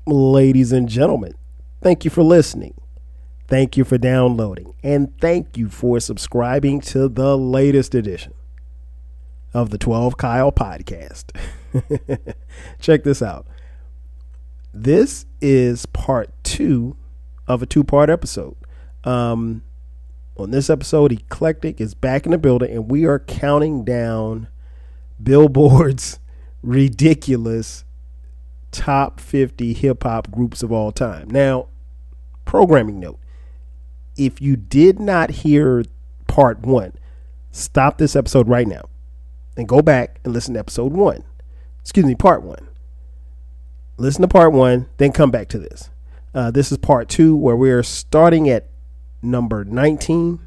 Ladies and gentlemen, thank you for listening. Thank you for downloading. And thank you for subscribing to the latest edition of the 12 Kyle podcast. Check this out. This is part 2 of a 2-part episode. On this episode, Eclectik is back in the building, and we are counting down Billboard's ridiculous top 50 hip hop groups of all time. Now, programming note, if you did not hear part 1, stop this episode right now and go back and listen to episode 1. Part 1. Listen to part 1, then come back to this. This is part 2, where we're starting at number 19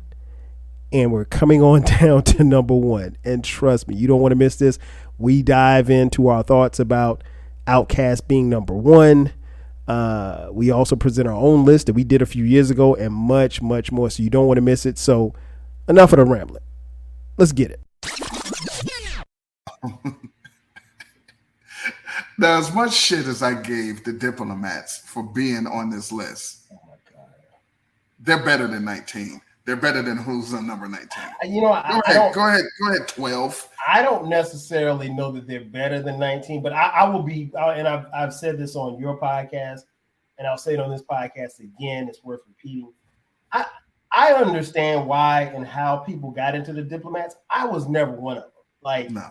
and we're coming on down to number 1. And trust me, you don't want to miss this. We dive into our thoughts about OutKast being number 1. We also present our own list that we did a few years ago and much, much more. So you don't want to miss it. So enough of the rambling. Let's get it. Now, as much shit as I gave the Diplomats for being on this list, oh my God, they're better than 19. They're better than who's on number 19. Go ahead, 12. I don't necessarily know that they're better than 19, but I will be, and I've said this on your podcast, and I'll say it on this podcast again. It's worth repeating. I understand why and how people got into the Diplomats. I was never one of them. No.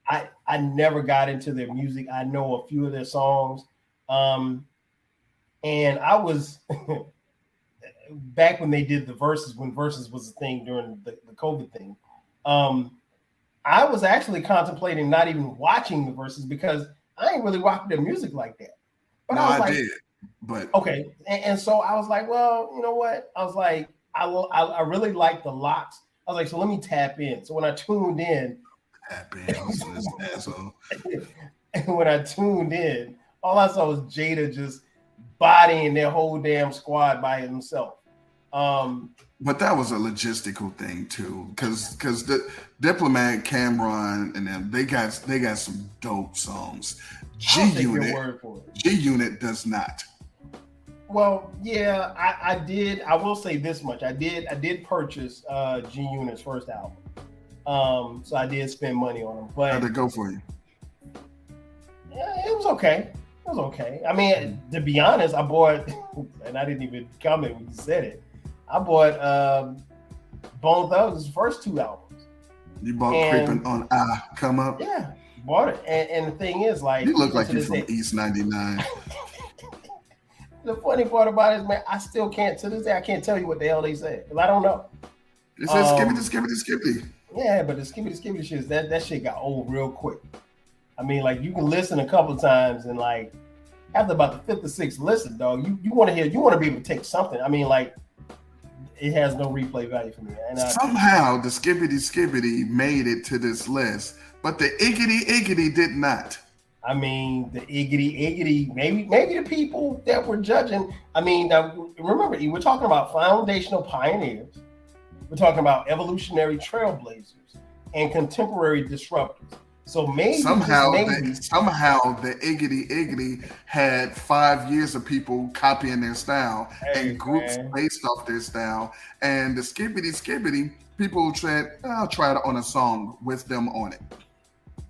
I never got into their music. I know a few of their songs. And I was back when they did the verses, when verses was a thing during the COVID thing. I was actually contemplating not even watching the verses because I ain't really watching their music like that. But I did. But okay. And so I was like, well, you know what? I was like, I really like the locks. I was like, so let me tap in. So when I tuned in, and when I tuned in, all I saw was Jada just bodying their whole damn squad by himself. But that was a logistical thing too, because the Diplomat, Cameron, and them they got some dope songs. G Unit does not. Well, yeah, I did. I will say this much: I did purchase G Unit's first album. So I did spend money on them. But how'd it go for you? Yeah, it was okay. It was okay. I mean, to be honest, I bought, and I didn't even comment when you said it. I bought Bone Thugs' first 2 albums. You bought Creeping on Come Up? Yeah, bought it. And the thing is, like, you look like you're from East 99. The funny part about it is, man, I still can't, to this day, I can't tell you what the hell they said, because I don't know. It says skippity. Yeah, but the skippity shit, that shit got old real quick. I mean, like, you can listen a couple of times and, like, after about the 5th or 6th listen, dog, you want to be able to take something. I mean, like, it has no replay value for me. And somehow the skippity made it to this list, but the iggity did not. I mean, the iggity, maybe the people that were judging. I mean, remember, we're talking about foundational pioneers. We're talking about evolutionary trailblazers and contemporary disruptors. So maybe somehow the iggity had 5 years of people copying their style and groups based off their style, and the skippity people said, I'll try it on a song with them on it.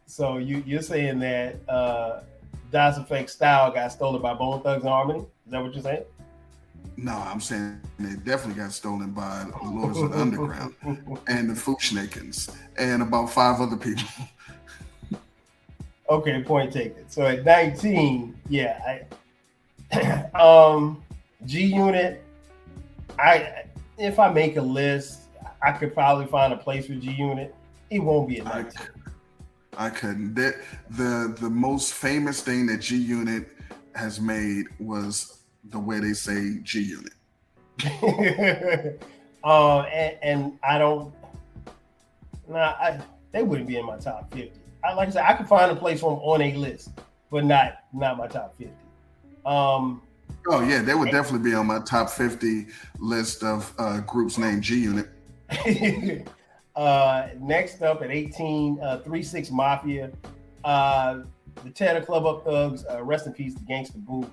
So you're saying that dissect style got stolen by Bone Thugs and Harmony? Is that what you're saying? No, I'm saying they definitely got stolen by Lords of the Underground and the Fuchsnickens and about 5 other people. Okay, point taken. So at 19, yeah, G Unit. If I make a list, I could probably find a place for G Unit. It won't be a 19. I couldn't. The most famous thing that G Unit has made was the way they say G Unit. And I don't. They wouldn't be in my top 50. Like I said, I could find a place for them on a list, but not my top 50. Oh yeah, they would definitely be on my top 50 list of groups named G Unit. Next up at 18, 3-6 Mafia, the Cheddar Club Up Thugs, rest in peace, the Gangsta Boo.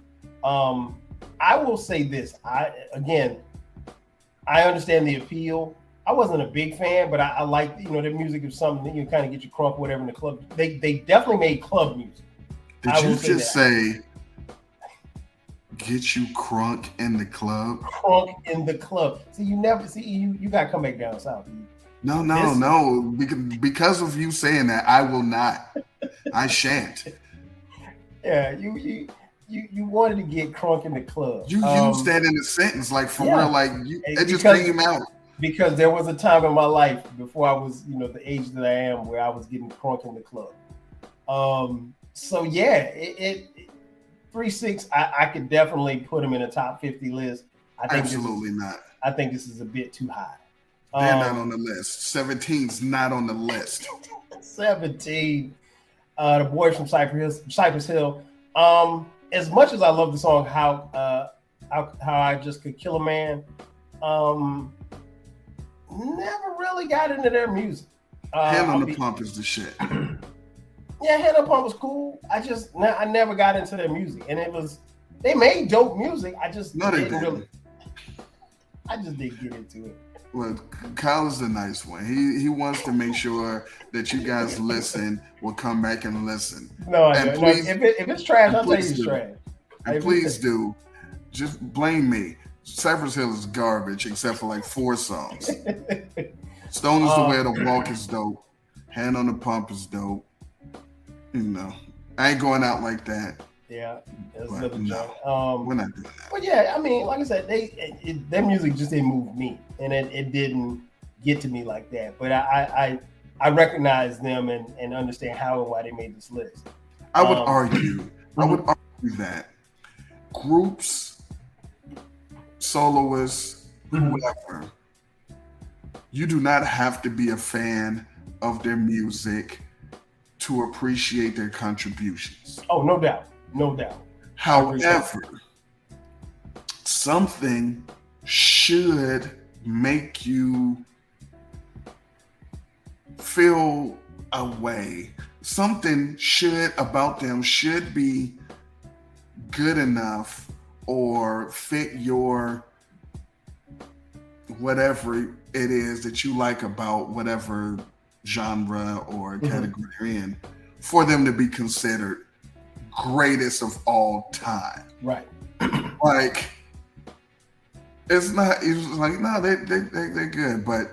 I will say this. I understand the appeal. I wasn't a big fan, but I like, their music is something that you kind of get you crunk, whatever, in the club. They definitely made club music. Did you just say get you crunk in the club? Crunk in the club. See, you got to come back down south. No. Because of you saying that, I will not. I shan't. Yeah, you wanted to get crunk in the club. You used that in a sentence, like for real, like it just came out. Because there was a time in my life before I was, the age that I am, where I was getting crunk in the club. So yeah, it 3-6. I could definitely put him in a top 50 list. I think absolutely not. I think this is a bit too high. They're not on the list. 17's not on the list. 17. The boys from Cypress Hill. As much as I love the song How I Just Could Kill a Man, never really got into their music. Hand on the Pump is the shit. Yeah, Hand on the Pump was cool. I never got into their music, and they made dope music. I just didn't get into it. Well, Kyle is the nice one. He wants to make sure that you guys listen. Will come back and listen. Please, if it's trash, I'll tell you it's trash. And please do. Just blame me. Cypress Hill is garbage except for like 4 songs. Stone is the Way to Walk is dope. Hand on the Pump is dope. I ain't going out like that. Yeah, that's but no, we're not doing that. But yeah, I mean, like I said, their music just didn't move me, and it didn't get to me like that. But I recognize them and understand how and why they made this list. I would argue that groups, soloists, whoever, you do not have to be a fan of their music to appreciate their contributions. Oh, no doubt. However, something should make you feel a way. Something about them should be good enough or fit your whatever it is that you like about whatever genre or category you're in, for them to be considered greatest of all time. Right. Like, it's like, no, they're good, but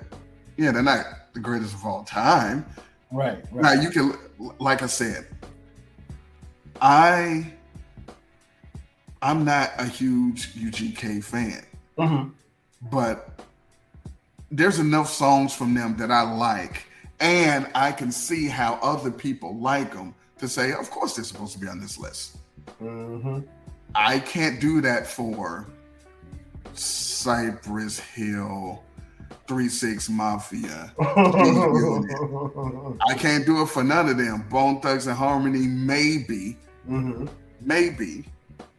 yeah, they're not the greatest of all time. Right. Now you can, like I said, I'm not a huge UGK fan, but there's enough songs from them that I like, and I can see how other people like them to say, of course they're supposed to be on this list. I can't do that for Cypress Hill, 3-6 Mafia. I can't do it for none of them. Bone Thugs and Harmony, maybe,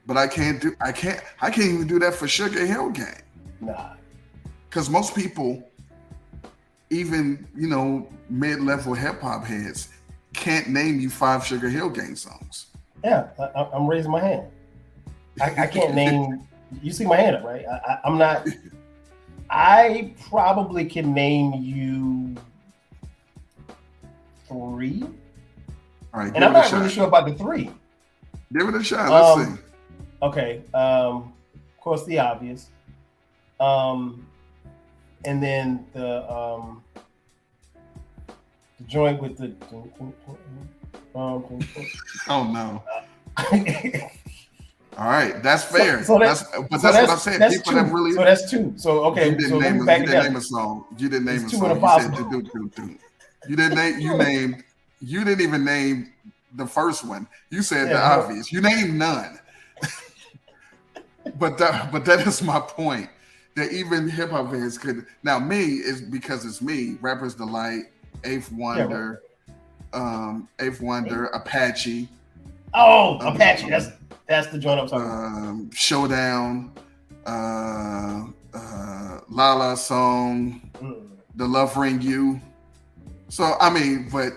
but I can't even do that for Sugar Hill Gang. Nah, because most people, even mid-level hip hop heads, can't name you 5 Sugar Hill Gang songs. Yeah, I'm raising my hand. I can't name. You see my hand up, right? I'm not. I probably can name you 3. All right, and I'm not really sure about the 3. Give it a shot. Let's see. Okay. Of course, the obvious. And then the joint with the. Oh no. All right, that's fair. That's what I'm saying. People that really. So that's 2. So okay. You didn't name a song. You didn't name a song. You said do. You didn't name. You didn't even name the first one. You said the obvious. You named none. But that is my point. That even hip hop fans could. Now me is because it's me. Rapper's Delight, Eighth Wonder, Apache. Oh, Apache. That's the joint I'm talking about. Showdown, Lala Song, The Love Ring You. So I mean, but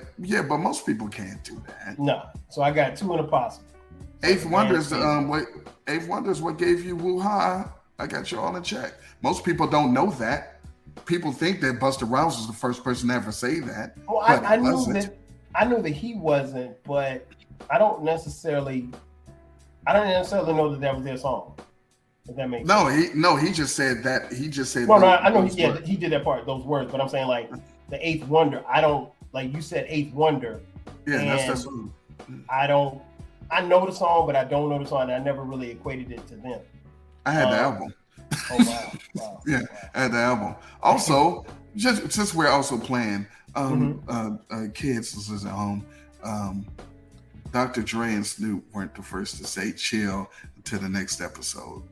most people can't do that. No. So I got 2 in a possible. Eighth Wonder is Eighth Wonder is what gave you Woo Ha. I got you all in check. Most people don't know that. People think that Busta Rhymes was the first person to ever say that. Well, I knew that he wasn't, but I don't necessarily know that was their song. If that makes sense. He just said that. He just said. No, I know. He did that part, those words. But I'm saying like the Eighth Wonder. I don't like you said Eighth Wonder. Yeah, that's song. I know the song, but I don't know the song. And I never really equated it to them. I had the album. Oh wow. Yeah, I had the album. Also, just since we're also playing, kids this is at home. Dr. Dre and Snoop weren't the first to say chill to the next episode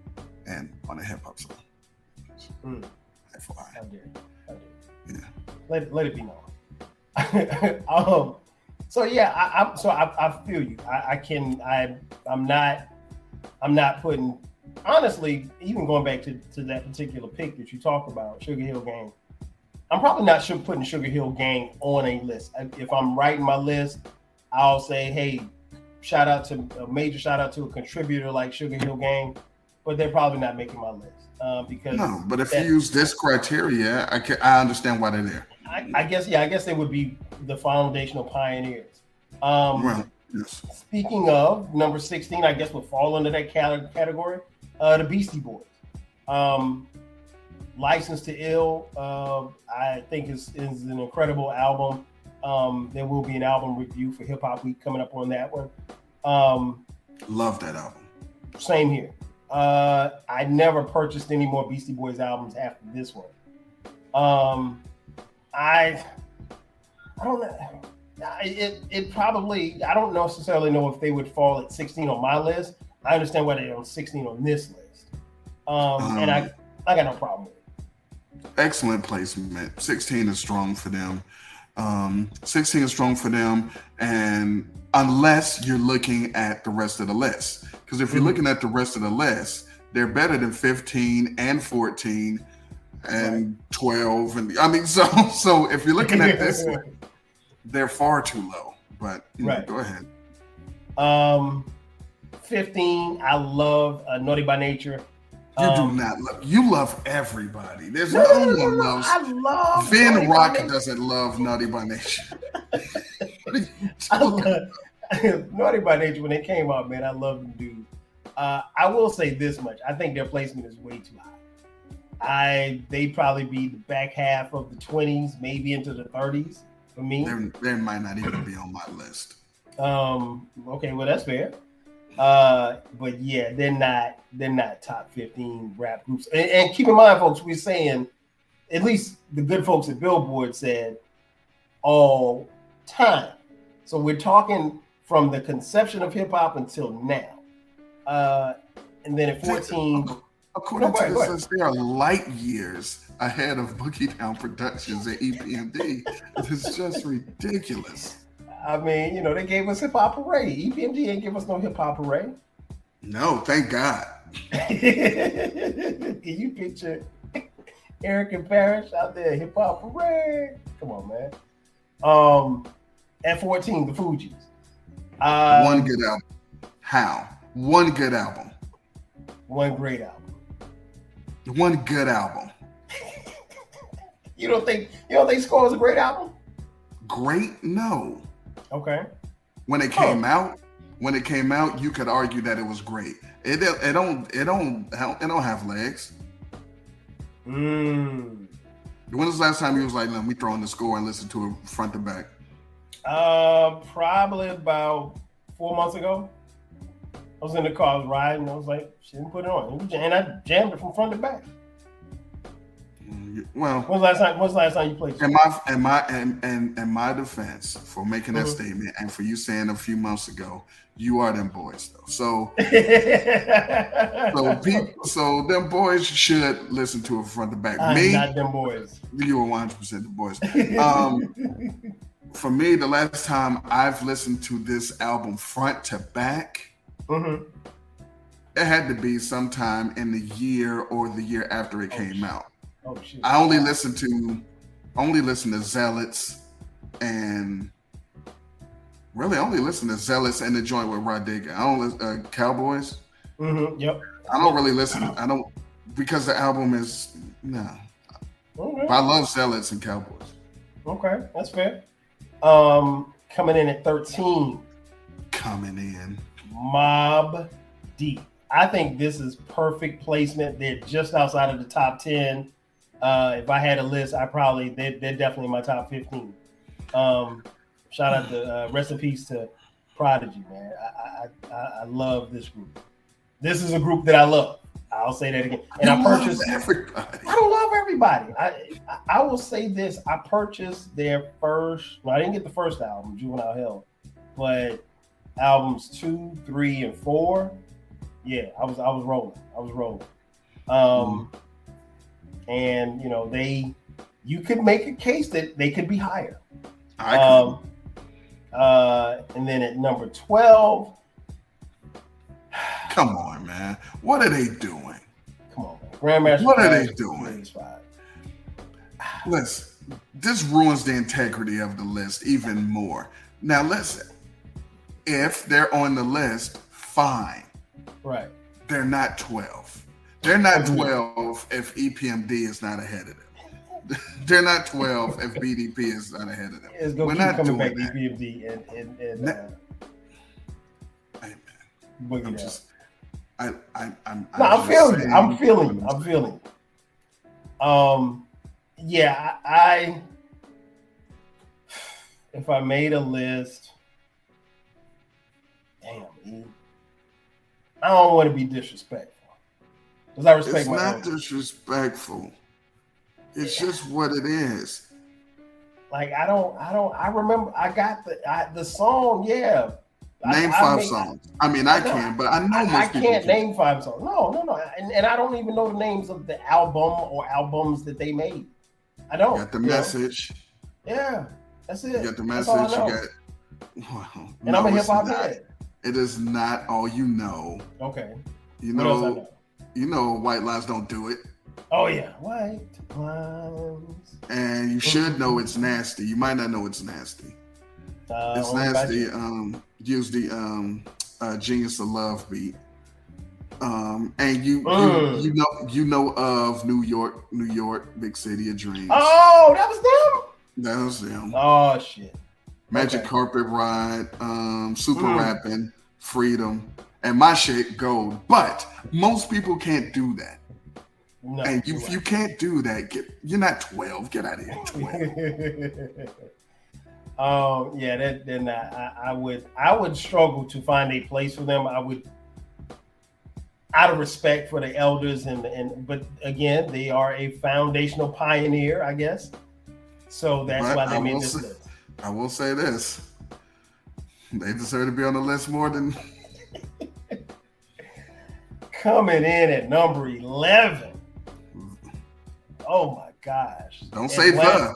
and on a hip hop song. FYI. I did. Yeah. Let it be known. So yeah, I feel you. I'm not putting, honestly, even going back to that particular pick that you talked about, Sugar Hill Gang. I'm probably not putting Sugar Hill Gang on a list. If I'm writing my list, I'll say, hey, a major shout out to a contributor like Sugar Hill Gang, but they're probably not making my list because. No, but if you use this criteria, I understand why they're there. I guess they would be the foundational pioneers. Right. Yes. Speaking of number 16, I guess would fall under that category. The Beastie Boys. License to Ill, I think is an incredible album. There will be an album review for Hip Hop Week coming up on that one. Love that album. Same here. I never purchased any more Beastie Boys albums after this one. I don't know. It probably, I don't necessarily know if they would fall at 16 on my list. I understand why they're on 16 on this list. And I got no problem with it. Excellent placement. 16 is strong for them. 16 is strong for them, and unless you're looking at the rest of the list. Because if you're looking at the rest of the list, they're better than 15 and 14 and 12. And I mean, so if you're looking at this, they're far too low. But go ahead. 15, I love Naughty by Nature. You do not love. You love everybody. There's no one loves. I love. Finn Rock doesn't love Naughty by Nature. Naughty by Nature, when they came out, man, I love them dudes. I will say this much: I think their placement is way too high. They probably be the back half of the 20s, maybe into the 30s for me. They might not even be on my list. Okay, well that's fair. But yeah, they're not top 15 rap groups. And keep in mind, folks, we're saying, at least the good folks at Billboard said all time. So we're talking from the conception of hip hop until now. And then at 14, according to this list, they are light years ahead of Boogie Down Productions and EPMD. It's just ridiculous. I mean, they gave us Hip Hop Parade. EPMD ain't give us no Hip Hop Parade. No, thank God. Can you picture Eric and Parrish out there, Hip Hop Parade? Come on, man. At 14, the Fugees. One good album. How? One good album. One great album. One good album. You don't think Score is a great album? Great? No. Okay. When it came out, you could argue that it was great. It don't have legs. When was the last time you was like, let me throw in the score and listen to it front to back? Probably about 4 months ago. I was in the car, I was riding, I was like, she didn't put it on. And I jammed it from front to back. Well, when's the last time you played? In my defense for making that statement and for you saying a few months ago, you are them boys though. So so them boys should listen to it front to back. Not them boys. You were 100% the boys. For me, the last time I've listened to this album front to back, it had to be sometime in the year or the year after it came out. Oh shit! I only listen to Zealots and Really, I only listen to Zealots and the joint with Run DMC. I don't listen Cowboys. Mm-hmm. Yep. I don't really listen. I don't because the album is no. Okay. But I love Zealots and Cowboys. Okay, that's fair. Coming in at 13. Coming in. Mobb Deep. I think this is perfect placement. They're just outside of the top 10. If I had a list, they're definitely my top 15. Shout out to rest in peace to Prodigy, man. I love this group. This is a group that I love. I'll say that again. And I purchased everybody. I don't love everybody. I will say this. I purchased their first. Well, I didn't get the first album, Juvenile Hell, but albums 2, 3, and 4. Yeah, I was rolling. And you know you could make a case that they could be higher. And then at number 12. Come on, man. What are they doing? Come on, man. Grandmaster. What are they doing? Listen, this ruins the integrity of the list even more. Now, listen. If they're on the list, fine. Right. They're not 12. They're not 12 if EPMD is not ahead of them. They're not 12 if BDP is not ahead of them. We're not coming back that. EPMD and hey man, I'm feeling you. I'm feeling. Yeah, I if I made a list, damn, I don't want to be disrespectful because I respect it's my not elders. Disrespectful. It's just what it is. Like I remember I got the song. Yeah. Name 5 songs. I mean, I can, but I know most people can't name 5 songs. No. And I don't even know the names of the album or albums that they made. I don't. You got the message. Yeah, that's it. You got the message. You got. Well, and I'm a hip hop head. It is not all you know. Okay. You know. White Lies Don't Do It. Oh yeah, White Lies. And you should know it's nasty. You might not know it's nasty. It's nasty. Use the Genius of Love beat. And you know of New York, Big City of Dreams. Oh, that was them. Oh shit. Magic Carpet Ride, Super Rapping, Freedom, and my shit Gold. But most people can't do that. No, and if you can't do that, you're not 12. Get out of here, 12. Yeah, then I would struggle to find a place for them. I would, out of respect for the elders but again, they are a foundational pioneer, I guess. So that's why they made this list. I will say this: they deserve to be on the list more than. Coming in at number 11. Oh my gosh! Don't say the.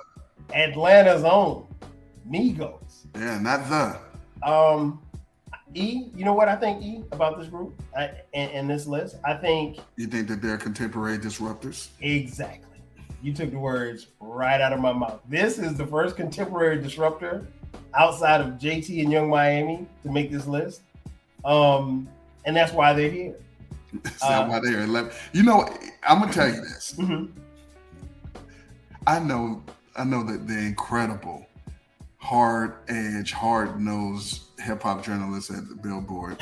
Atlanta's own Migos. Yeah, not the. You know what I think, about this group and this list? I think. You think that they're contemporary disruptors? Exactly. You took the words right out of my mouth. This is the first contemporary disruptor outside of JT and Young Miami to make this list. And that's why they're here. That's not why they're 11. You know, I'm gonna tell you this. Mm-hmm. I know that the incredible, hard-edge, hard-nosed hip-hop journalists at the Billboard,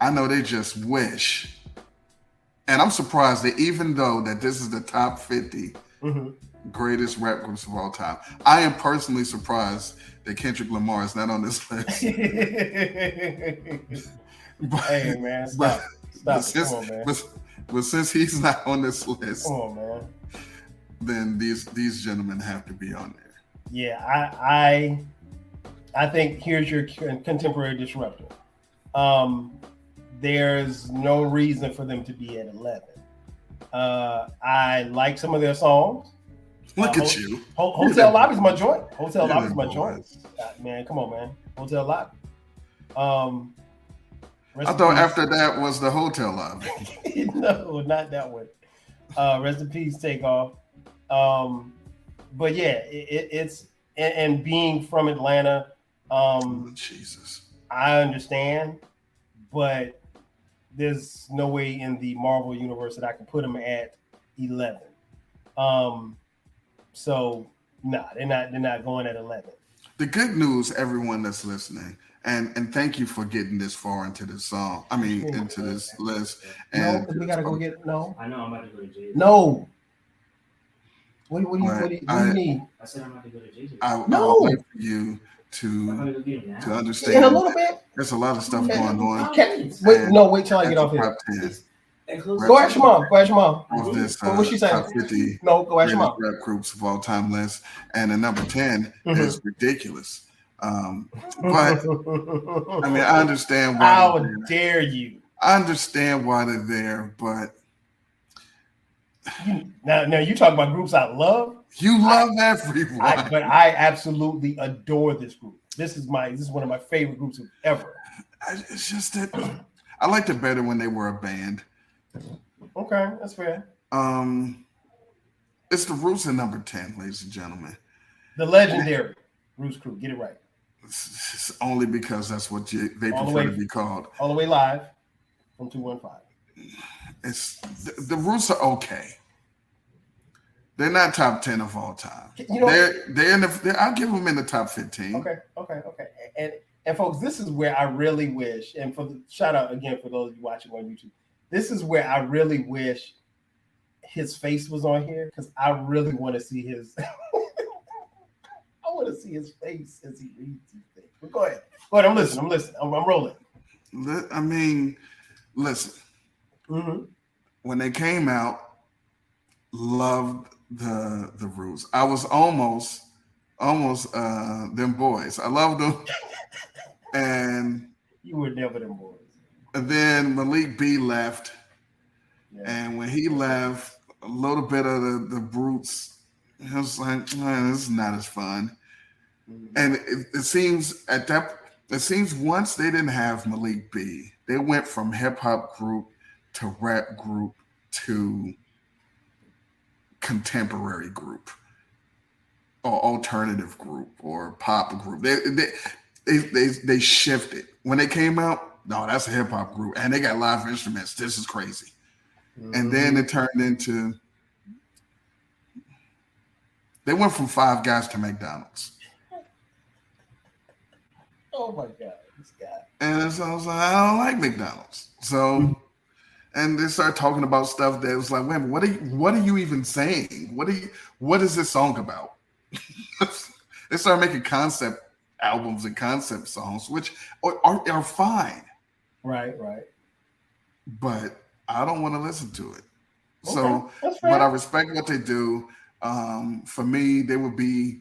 I know they just wish, and I'm surprised that even though that this is the top 50 greatest rap groups of all time, I am personally surprised that Kendrick Lamar is not on this list. Hey man, stop. Come on, man. But since he's not on this list, come on, man, then these gentlemen have to be on there. Yeah, I think here's your contemporary disruptor. There's no reason for them to be at 11. I like some of their songs. Look at you. Hotel Lobby's my joint. Hotel Lobby's my joint. Man, come on, man. Hotel Lobby. I thought after that was the Hotel Lobby. No, not that one. Rest in peace, Takeoff. But yeah, it's and being from Atlanta, Jesus, I understand, but there's no way in the Marvel universe that I can put them at 11. So they're not going at 11. The good news, everyone that's listening, and thank you for getting this far into this song. I mean, into this list. No, because we gotta go get no. I know I'm about to go to Jay-Z. No. What do you need? I said I'm about to go to Jay-Z. I would like for you to understand. In a little bit. There's a lot of stuff going on. Wait till I get off here. Go ask your mom. Of this, what's she saying? Top 50 go ask your mom. rap groups of all time list, and the number 10 is ridiculous. But I mean, I understand why. How dare you? I understand why they're there, but now you talk about groups I love. You love everyone, but I absolutely adore this group. This is one of my favorite groups ever. It's just that I liked it better when they were a band. Okay, that's fair. It's the Roots at number 10, ladies and gentlemen. The legendary Roots crew. Get it right. It's only because that's what they prefer to be called. All the way live from 215. It's the Roots are okay. They're not top 10 of all time. They're in the. I'll give them in the top 15. Okay. And folks, this is where I really wish. And shout out again for those of you watching on YouTube. This is where I really wish his face was on here because I really want to see his. I want to see his face as he reads these things. But go ahead. I'm listening. I'm rolling. I mean, listen. Mm-hmm. When they came out, loved the Roots. I was almost them boys. I loved them. And you were never them boys. And then Malik B left. Yeah. And when he left, a little bit of the Brutes, I was like, man, this is not as fun. Mm-hmm. And it seems once they didn't have Malik B, they went from hip hop group to rap group to contemporary group or alternative group or pop group. They shifted. When they came out, no, that's a hip hop group and they got live instruments. This is crazy. Mm-hmm. And then it turned into, they went from Five Guys to McDonald's. Oh my God, this guy. And so I was like, I don't like McDonald's. So, and they started talking about stuff that was like, wait a minute, what are you even saying? What is this song about? They started making concept albums and concept songs, which are fine. Right. But I don't want to listen to it. Okay, so, but I respect what they do. For me, they would be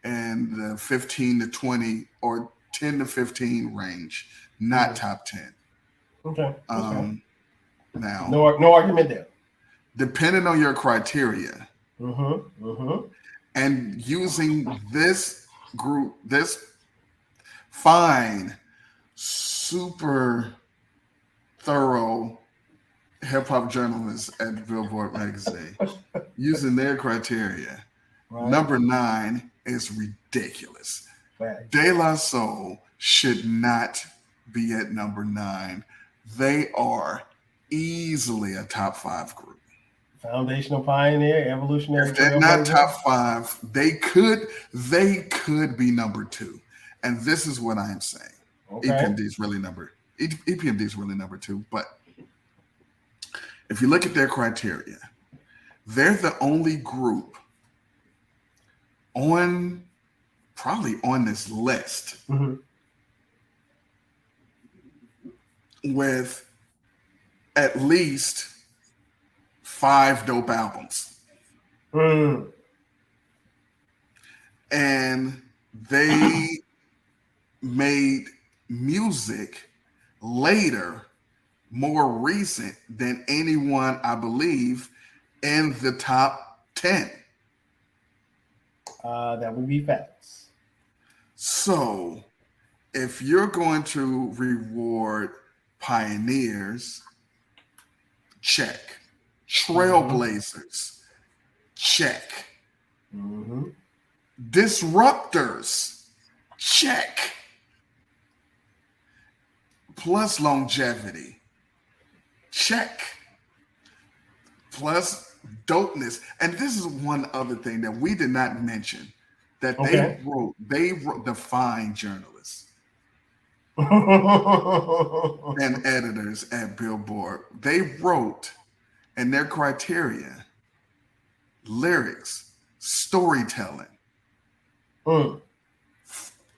in the 15 to 20 or 10 to 15 range, not top 10. Okay. Now, no argument there. Depending on your criteria, and using this group, this fine, super thorough hip hop journalists at Billboard magazine, using their criteria, number 9 is ridiculous. Right. De La Soul should not be at number 9. They are easily a top 5 group. Foundational pioneer, evolutionary. If they're not top 5, they could be number 2. And this is what I am saying. Okay. EPMD is really number 2. But if you look at their criteria, they're the only group probably on this list with at least 5 dope albums. And they made music later, more recent than anyone, I believe, in the top 10. That would be facts. So if you're going to reward pioneers, check. Trailblazers, check. Disruptors, check. Plus longevity, check. Plus dopeness. And this is one other thing that we did not mention that they wrote define journalists and editors at Billboard. They wrote in their criteria lyrics, storytelling.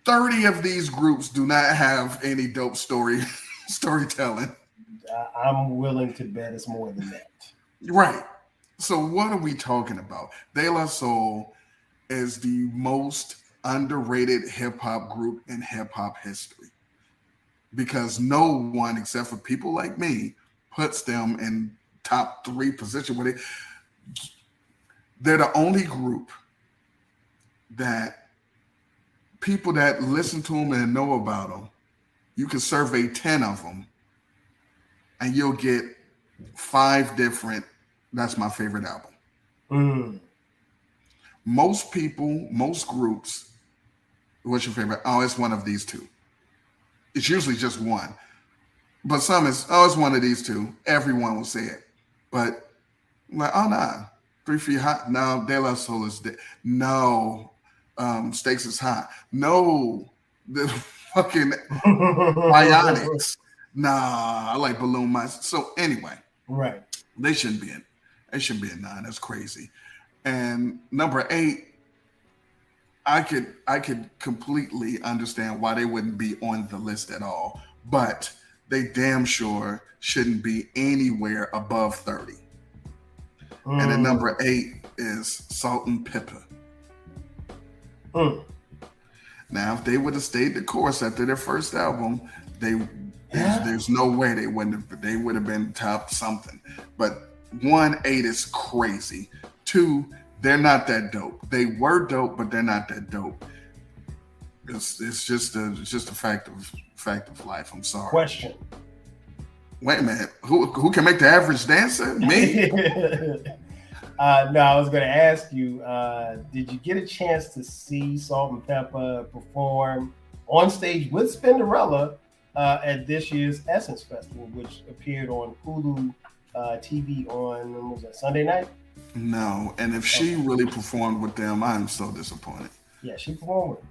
30 of these groups do not have any dope storytelling. I'm willing to bet it's more than that. Right. So what are we talking about? De La Soul is the most underrated hip hop group in hip hop history because no one except for people like me puts them in top 3 position where they're the only group that people that listen to them and know about them, you can survey 10 of them and you'll get 5 different, that's my favorite album. Most people, most groups, what's your favorite? Oh, it's one of these 2. It's usually just one. But some is, it's one of these 2. Everyone will say it. But I'm like, oh, nah. 3 Feet Hot. No, De La Soul is dead. No. Stakes is Hot. No, the fucking Bionics. Nah, I like Balloon Mice. So anyway, right? They shouldn't be in. They should be in 9. That's crazy. And number 8, I could completely understand why they wouldn't be on the list at all. But they damn sure shouldn't be anywhere above 30. And then number 8 is Salt and Pepper. Now, if they would have stayed the course after their first album, there's no way they would have been top something. But 1, 8 is crazy. 2, they're not that dope. They were dope, but they're not that dope. It's just a fact of life. I'm sorry. Question. Wait a minute. Who can make the average dancer? Me? No, I was going to ask you, did you get a chance to see Salt and Pepper perform on stage with Spinderella at this year's Essence Festival, which appeared on Hulu TV on, when was that, Sunday night? No, and if she really performed with them, I'm so disappointed. Yeah, she performed with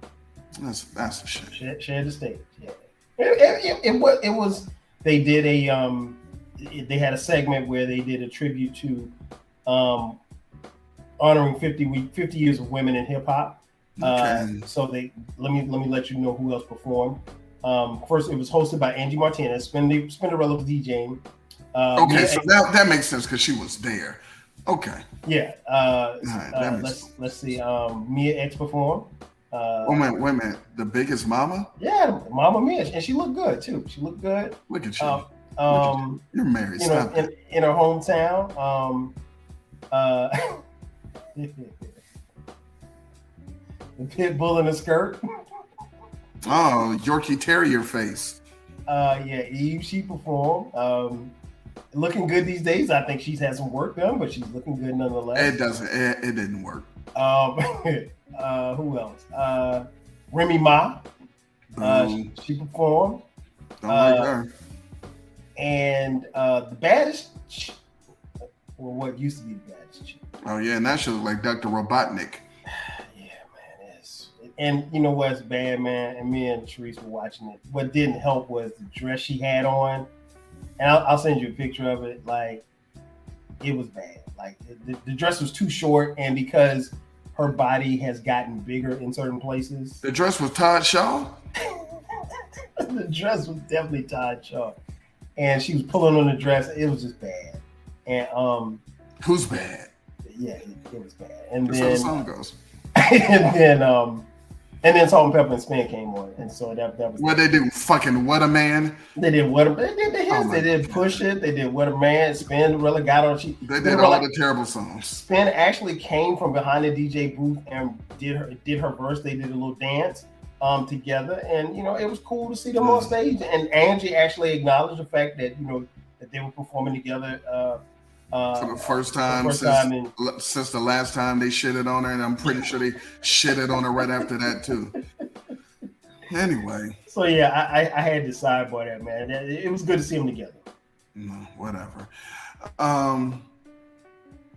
them. That's a shame. Shared the stage. Yeah, it was. They did they had a segment where they did a tribute to honoring 50 years of women in hip hop. Okay. So let me let you know who else performed. First, it was hosted by Angie Martinez. Spinderella was DJing. Okay, so that makes sense because she was there. Okay. Yeah. Let's see. Mia X performed. Wait a minute. The Biggest Mama? Yeah, Mama Mia, and she looked good too. She looked good. Look at you. You're married. In her hometown. The pit bull in a skirt. Oh, Yorkie Terrier face. Yeah, Eve, she performed. Looking good these days. I think she's had some work done, but she's looking good nonetheless. It didn't work. Who else? Remy Ma. She performed. Don't like her. And the baddest, or what used to be the baddest chick. Oh yeah, and that should look like Dr. Robotnik. Yeah, man. And you know what's bad, man? And me and Therese were watching it. What didn't help was the dress she had on. And I'll send you a picture of it. Like, it was bad. Like, the dress was too short, and because her body has gotten bigger in certain places. The dress was Todd Shaw? The dress was definitely Todd Shaw. And she was pulling on the dress. It was just bad. And who's bad? Yeah, it was bad. And that's then how the song goes. And then Salt and Pepper and Spin came on, and so that was. What they do? Fucking What a Man. They did What a. They did the hits. They did Push It. They did What a Man. Spin really got on. They did all the terrible songs. Spin actually came from behind the DJ booth and did her verse. They did a little dance together, and it was cool to see them on stage. And Angie actually acknowledged the fact that that they were performing together For the first time since the last time they shitted on her, and I'm pretty sure they shitted on her right after that too. Anyway. So yeah, I had to sidebar that, man. It was good to see them together. No, whatever.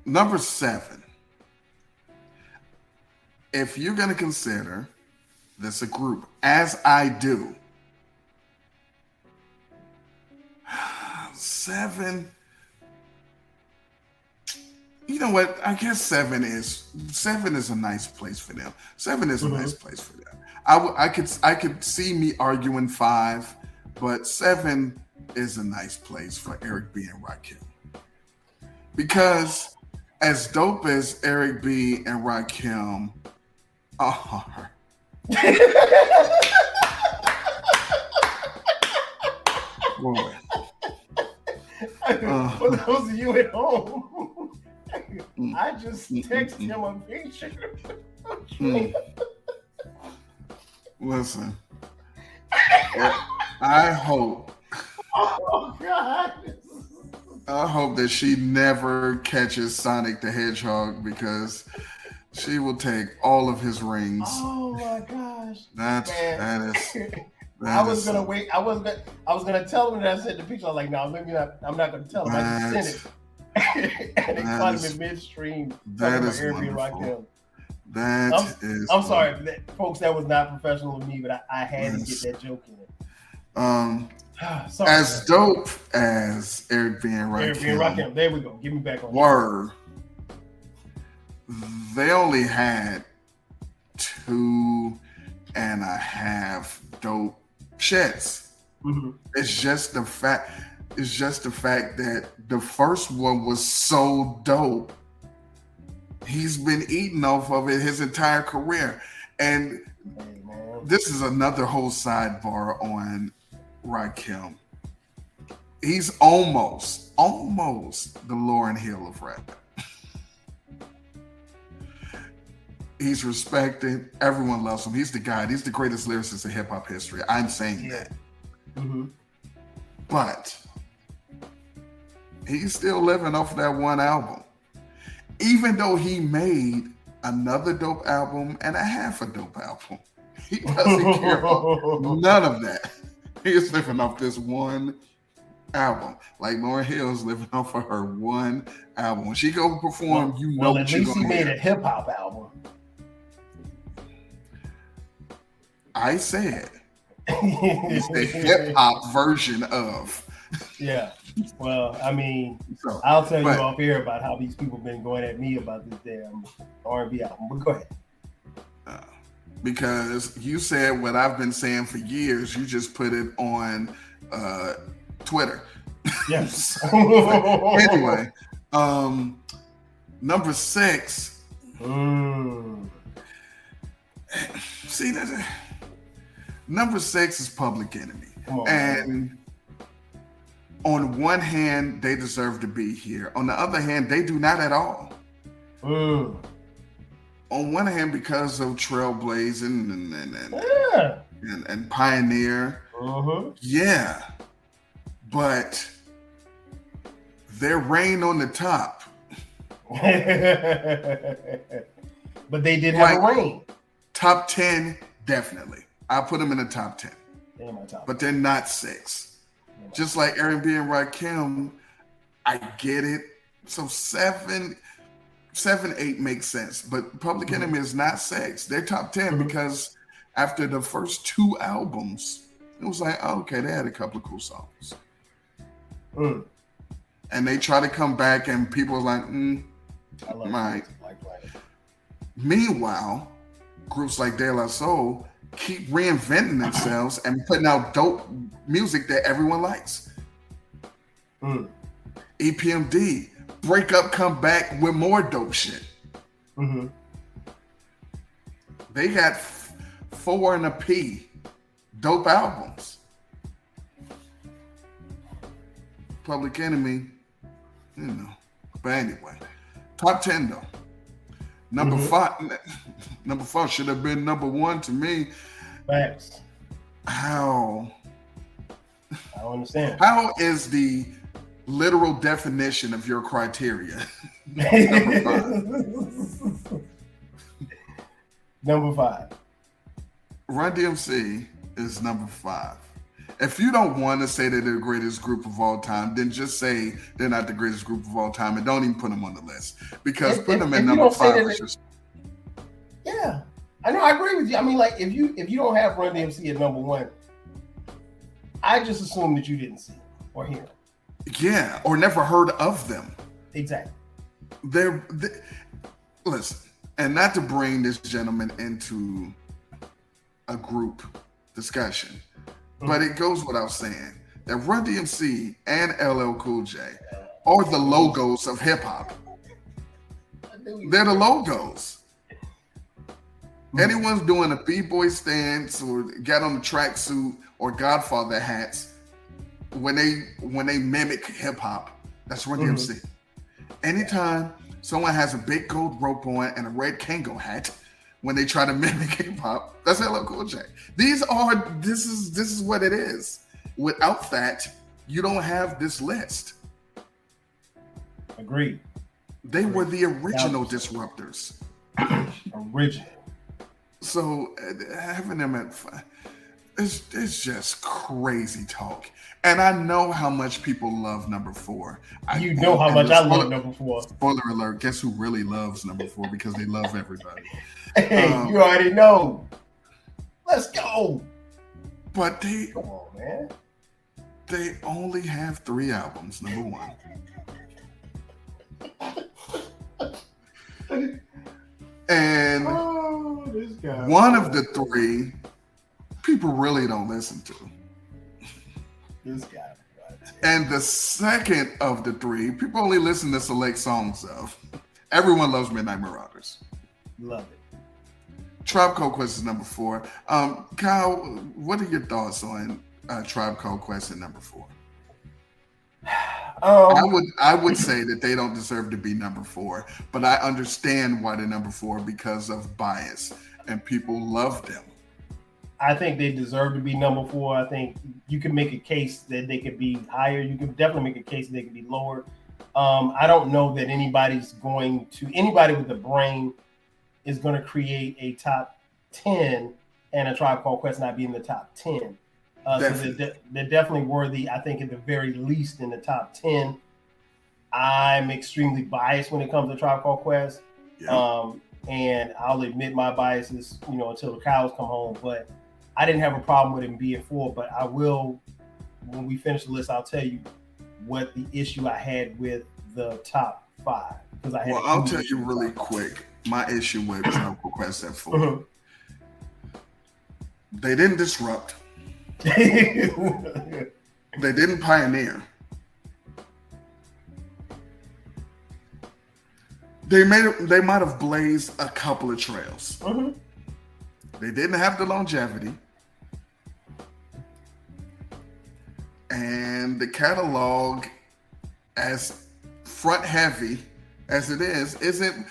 Number 7. If you're gonna consider this a group, as I do, 7. You know what? I guess 7 is a nice place for them. 7 is a nice place for them. I could see me arguing 5, but 7 is a nice place for Eric B and Rakim. Because as dope as Eric B and Rakim are, boy. For those of you at home, I just texted him a picture. Listen, I hope. Oh God! I hope that she never catches Sonic the Hedgehog, because she will take all of his rings. Oh my gosh! That is. I was gonna wait. I was gonna tell him that I sent the picture. I was like, no, maybe not. I'm not gonna tell him. I just sent it. And they caught him in midstream. That is wonderful. I'm sorry, folks. That was not professional of me, but I had to get that joke in it. Sorry, as dope as Eric B and Rakim, there we go. Give me back on. Were they only had 2.5 dope shits. Mm-hmm. It's just the fact that the first one was so dope. He's been eating off of it his entire career. And this is another whole sidebar on Rakim. He's almost the Lauryn Hill of rap. He's respected. Everyone loves him. He's the guy. He's the greatest lyricist in hip hop history. I'm saying that. Mm-hmm. But he's still living off that one album. Even though he made another dope album and a half a dope album. He doesn't care about none of that. He's living off this one album. Like Lauryn Hill's living off of her one album. When she go perform, what you're gonna hear. At least he made a hip hop album. I said it's the hip hop version of. Yeah. Well, I mean, I'll tell you off here about how these people been going at me about this damn R&B album. But go ahead. Because you said what I've been saying for years. You just put it on Twitter. Yes. Anyway, number 6. See that. Number 6 is Public Enemy, and on one hand, they deserve to be here. On the other hand, they do not at all. On one hand, because of trailblazing and pioneer, yeah, but their reign on the top. But they did have a reign. Top 10, definitely. I put them in the top 10. They're in my top. But they're not 6. Just like Eric B and Rakim, I get it. So 7, 8 makes sense. But Public Enemy is not 6. They're top 10 because after the first 2 albums, it was like, oh, okay, they had a couple of cool songs. And they try to come back and people are like, I love right. Meanwhile, groups like De La Soul keep reinventing themselves and putting out dope music that everyone likes. EPMD, break up, come back with more dope shit. They got 4 and a P dope albums. Public Enemy, you know. But anyway, top 10 though. Number 5 should have been number 1 to me. Facts. How? I don't understand. How is the literal definition of your criteria. Number 5. Number 5. Run DMC is number 5. If you don't want to say they're the greatest group of all time, then just say they're not the greatest group of all time and don't even put them on the list. Because putting them in number 5 is just... Yeah. I know, I agree with you. I mean, like, if you don't have Run DMC at number 1, I just assume that you didn't see or hear. Yeah, or never heard of them. Exactly. Listen, and not to bring this gentleman into a group discussion, but it goes without saying that Run DMC and LL Cool J are the logos of hip hop. They're the logos. Anyone's doing a b-boy stance or got on the tracksuit or Godfather hats when they mimic hip hop, that's Run DMC. Anytime someone has a big gold rope on and a red Kango hat when they try to mimic hip hop, that's LL Cool J. This is what it is. Without that, you don't have this list. Agreed. They were the original disruptors. Original. So having them at 5, it's just crazy talk. And I know how much people love number 4. You know how much I love number 4. Spoiler alert, guess who really loves number 4 because they love everybody. Hey, you already know. Let's go. But come on, man. They only have 3 albums, number 1. And one of the 3 people really don't listen to. This guy. And the second of the 3, people only listen to select songs of. Everyone loves Midnight Marauders. Love it. Tribe Called Quest is number 4. Kyle, what are your thoughts on Tribe Called Quest at number 4? I would say that they don't deserve to be number 4, but I understand why they're number 4 because of bias and people love them. I think they deserve to be number 4. I think you can make a case that they could be higher. You can definitely make a case that they could be lower. I don't know that anybody with a brain is going to create a top 10 and a Tribe Called Quest not be in the top 10. So they're definitely worthy, I think, at the very least in the top 10. I'm extremely biased when it comes to Tribe Called Quest. Yeah. And I'll admit my biases, until the cows come home. But I didn't have a problem with him being 4, but I will, when we finish the list, I'll tell you what the issue I had with the top 5. I'll tell you really quick my issue with Tribe Called Quest at 4. They didn't disrupt. They didn't pioneer. They might have blazed a couple of trails. They didn't have the longevity. And the catalog, as front heavy as it is, isn't.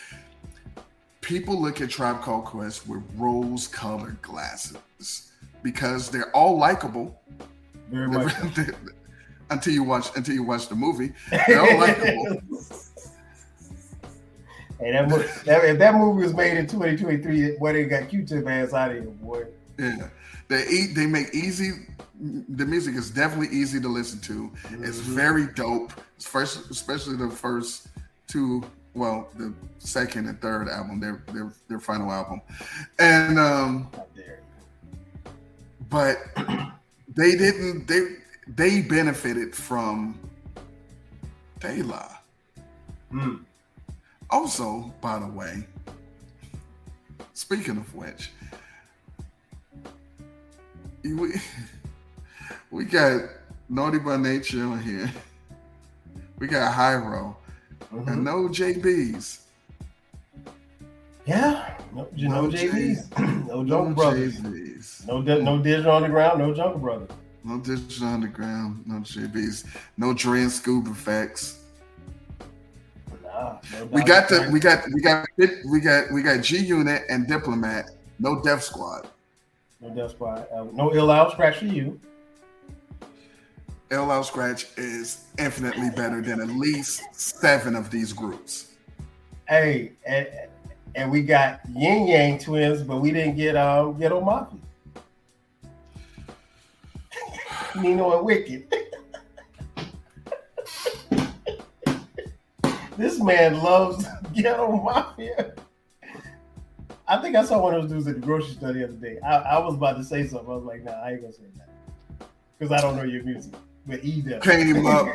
People look at Tribe Called Quest with rose-colored glasses because they're all likable. Very much. Until you watch the movie, they're all likable. Hey, if that movie was made in 2023, boy, they got Q-Tip ass out of here, boy. Yeah, they make easy. The music is definitely easy to listen to. It's very dope. Especially the first 2. Well, the second and third album, their final album, and but they didn't. They benefited from De La. Also, by the way, speaking of which, we got Naughty by Nature on here. We got Hyro. And no JBs. Yeah, no JBs. No Jungle Brothers. JBs. No Digital Underground, no Jungle Brothers. No Digital Underground, no JBs. No Dre and Scoob effects. Nah, no we got G Unit and Diplomat. No Def Squad. No Def Squad. No Ill Out, Scratch for You. Ill Out Scratch is infinitely better than at least 7 of these groups. Hey, and we got Yin Yang Twins, but we didn't get Ghetto Mafia. Nino and Wicked. This man loves Ghetto Mafia. I think I saw one of those dudes at the grocery store the other day. I was about to say something. I was like, nah, I ain't gonna say that. Because I don't know your music. But he does. Came up,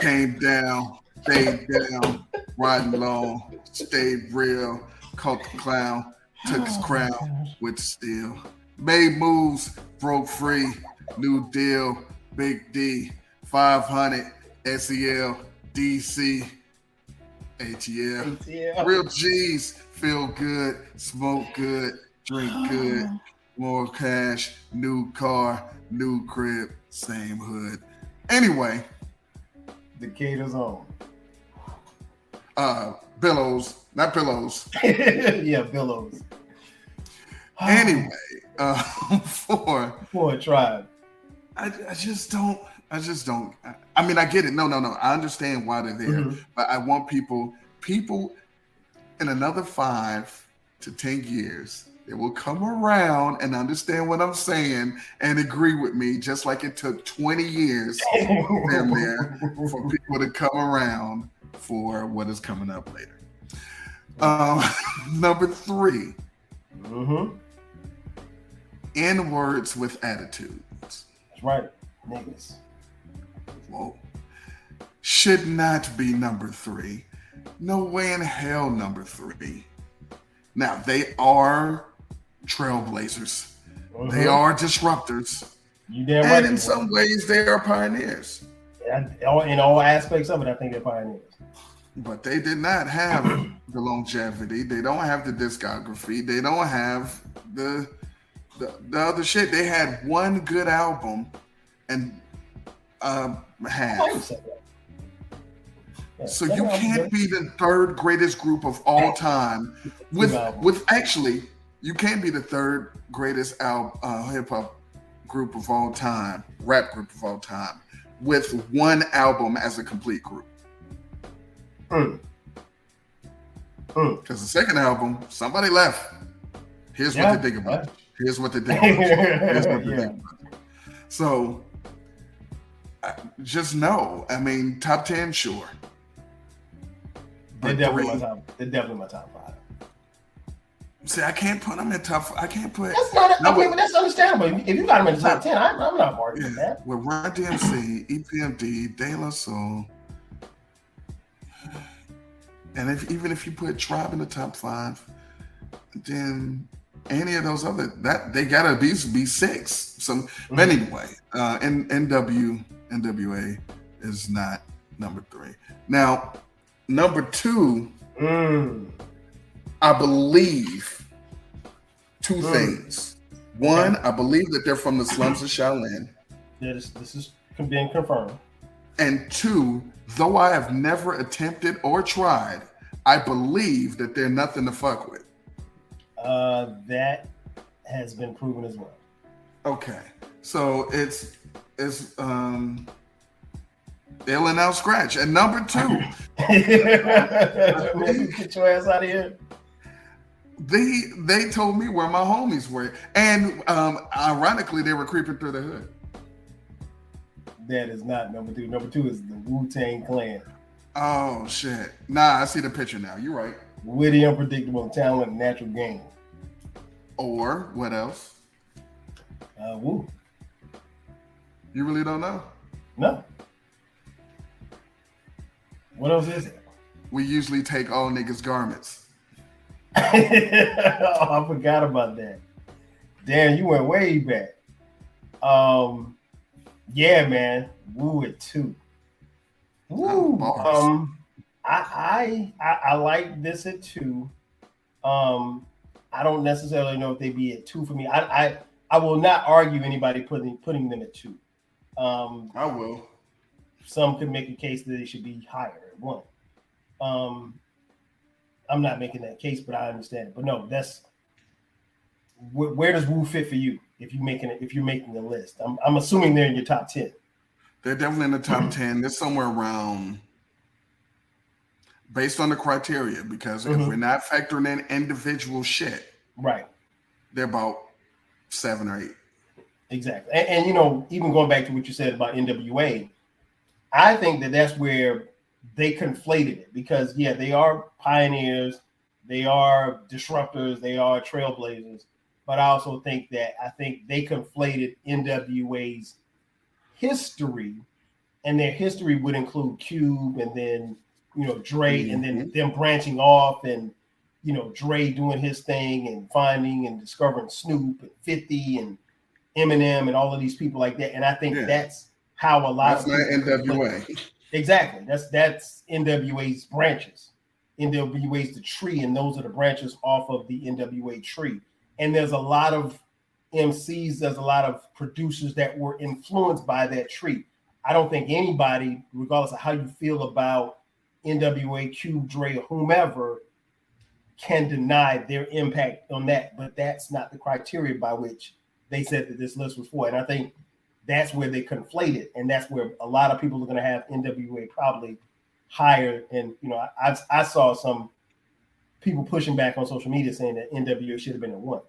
came down, stayed down, riding long, stayed real, caught the clown, took his crown with steel. Made moves, broke free, new deal, Big D, 500, SEL, DC, ATL. Real G's, feel good, smoke good, drink good, more cash, new car, new crib, same hood. Anyway, Decatur's own. Billows, not pillows. Yeah, Billows. Anyway, for a tribe. I just don't. I mean, I get it. No. I understand why they're there, but I want people in another 5 to 10 years, they will come around and understand what I'm saying and agree with me, just like it took 20 years damn near for people to come around for what is coming up later. Number 3. N-words with attitudes. That's right, niggas. Whoa. Should not be number 3. No way in hell number 3. Now, they are trailblazers. They are disruptors. You damn and right. In some ways, they are pioneers. In all aspects of it, I think they're pioneers. But they did not have the longevity. They don't have the discography. They don't have the other shit. They had one good album and half. So you can't be the 3rd greatest group of all time with actually you can't be the 3rd greatest hip hop group of all time, rap group of all time, with one album as a complete group. Because the second album, somebody left. Here's what they think about it. Here's what they think about it. So just know, I mean, top 10, sure. They're definitely my top 5. See, I can't put them in top. I can't put. That's not. But that's understandable. If you got them in the top 10, I'm not arguing with that. With Run DMC, EPMD, De La Soul, and even if you put Tribe in the top 5, then any of those other they gotta be 6. But anyway, NWA is not number 3. Now. Number 2, I believe 2 things. One, I believe that they're from the slums of Shaolin. This is being confirmed. And 2, though I have never attempted or tried, I believe that they're nothing to fuck with. That has been proven as well. Okay, so it's Ill and Out Scratch. And number 2, get your ass out of here. They told me where my homies were, and ironically, they were creeping through the hood. That is not number 2. Number 2 is the Wu-Tang Clan. Oh shit! Nah, I see the picture now. You're right. Witty, unpredictable talent, natural game. Or what else? Wu. You really don't know? No. What else is it? We usually take all niggas' garments. Oh, I forgot about that. Damn, you went way back. Yeah, man. Woo at 2. Woo. I like this at 2. I don't necessarily know if they'd be at 2 for me. I will not argue anybody putting them at 2. I will. Some could make a case that they should be higher at 1. I'm not making that case, but I understand it. But no, that's where does Wu fit for you if you're making the list? I'm assuming they're in your top 10. They're definitely in the top 10. They're somewhere around, based on the criteria, because if we're not factoring in individual shit, right, they're about 7 or 8. Exactly. And even going back to what you said about NWA, I think that that's where they conflated it, because they are pioneers, they are disruptors, they are trailblazers, but I also think they conflated NWA's history, and their history would include Cube, and then Dre, and then them branching off, and Dre doing his thing and finding and discovering Snoop and 50 and Eminem and all of these people like that. And I think that's how a lot of people NWA. Exactly. That's NWA's branches. NWA's the tree, and those are the branches off of the NWA tree. And there's a lot of MCs, there's a lot of producers that were influenced by that tree. I don't think anybody, regardless of how you feel about NWA, Cube, Dre, or whomever, can deny their impact on that. But that's not the criteria by which they said that this list was for. And I think that's where they conflate it, and that's where a lot of people are going to have NWA probably higher. And I saw some people pushing back on social media saying that NWA should have been at 1.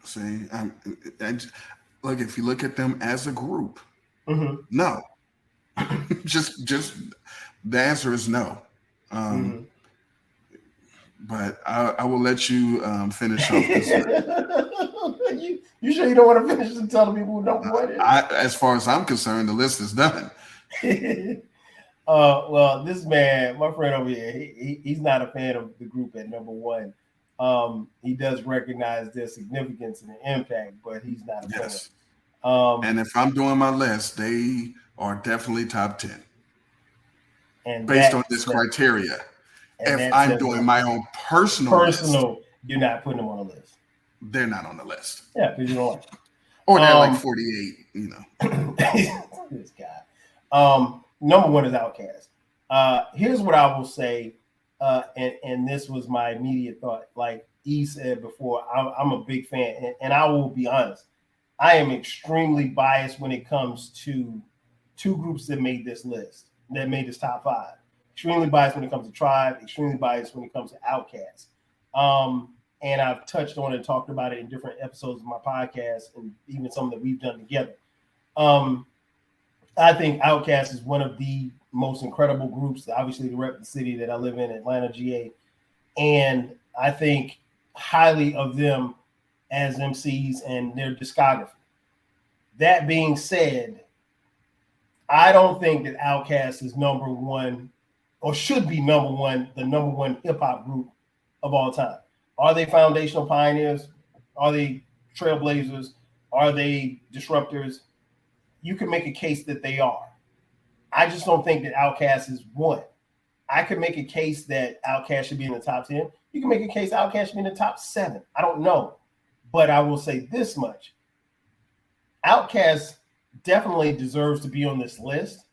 See, look, if you look at them as a group, no. just the answer is no. But I will let you finish up this. You sure you don't want to finish and tell the people who don't want it? As far as I'm concerned, the list is done. Well, this man, my friend over here, he's not a fan of the group at number 1. He does recognize their significance and the impact, but he's not a fan. And if I'm doing my list, they are definitely top 10. And based on this criteria. If I'm doing my own personal list, you're not putting them on the list. They're not on the list. Yeah, because you don't like them. Or they're like 48, This guy. Number 1 is OutKast. Here's what I will say, and this was my immediate thought. Like E said before, I'm a big fan, and I will be honest. I am extremely biased when it comes to 2 groups that made this list, that made this top 5. Extremely biased when it comes to Tribe, extremely biased when it comes to OutKast. And I've touched on it and talked about it in different episodes of my podcast, and even some that we've done together. I think OutKast is one of the most incredible groups, obviously to rep the city that I live in, Atlanta, GA. And I think highly of them as MCs and their discography. That being said, I don't think that OutKast is number 1 or should be number 1, the number 1 hip hop group of all time. Are they foundational pioneers? Are they trailblazers? Are they disruptors? You can make a case that they are. I just don't think that OutKast is 1. I could make a case that OutKast should be in the top 10. You can make a case OutKast should be in the top 7. I don't know. But I will say this much. OutKast definitely deserves to be on this list.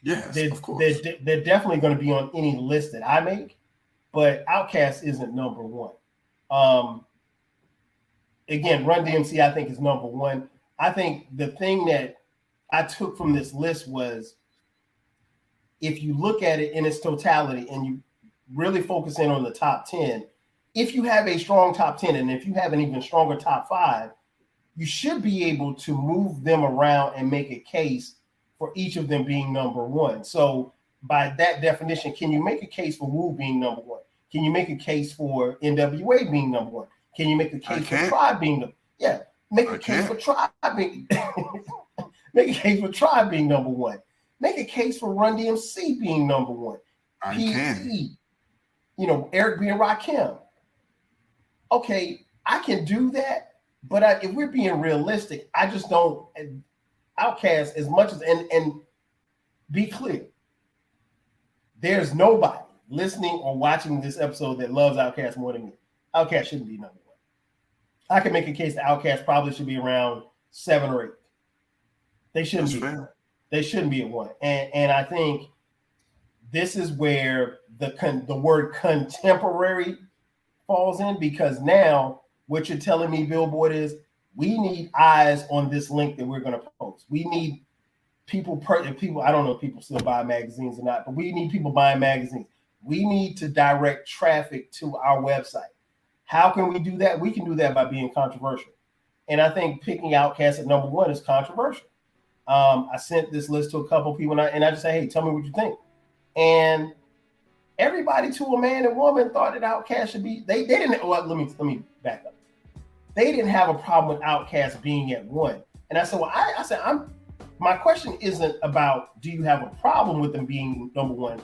Yes, of course. They're definitely going to be on any list that I make, but OutKast isn't number 1. Again, Run DMC I think is number 1. I think the thing that I took from this list was, if you look at it in its totality and you really focus in on the top 10, if you have a strong top 10 and if you have an even stronger top 5, you should be able to move them around and make a case for each of them being number 1. So by that definition, can you make a case for Wu being number 1? Can you make a case for NWA being number 1? Can you make a case for Tribe being number 1? Make a case for Tribe being make a case for Tribe being number 1. Make a case for Run DMC being number 1. I can. Eric B. and Rakim. Okay, I can do that, but if we're being realistic, I just don't. OutKast, as much as and be clear, there's nobody listening or watching this episode that loves OutKast more than me. OutKast shouldn't be number 1. I can make a case that OutKast probably should be around 7 or 8. They shouldn't be. Fair. They shouldn't be at 1. And I think this is where the word contemporary falls in, because now what you're telling me, Billboard, is we need eyes on this link that we're going to post. We need people, I don't know if people still buy magazines or not, but we need people buying magazines. We need to direct traffic to our website. How can we do that? We can do that by being controversial. And I think picking OutKast at number 1 is controversial. I sent this list to a couple people and I just say, hey, tell me what you think. And everybody to a man and woman thought that OutKast should be, they didn't, well, let me back up. They didn't have a problem with OutKast being at 1. And I said, well, I said, my question isn't about, do you have a problem with them being number 1?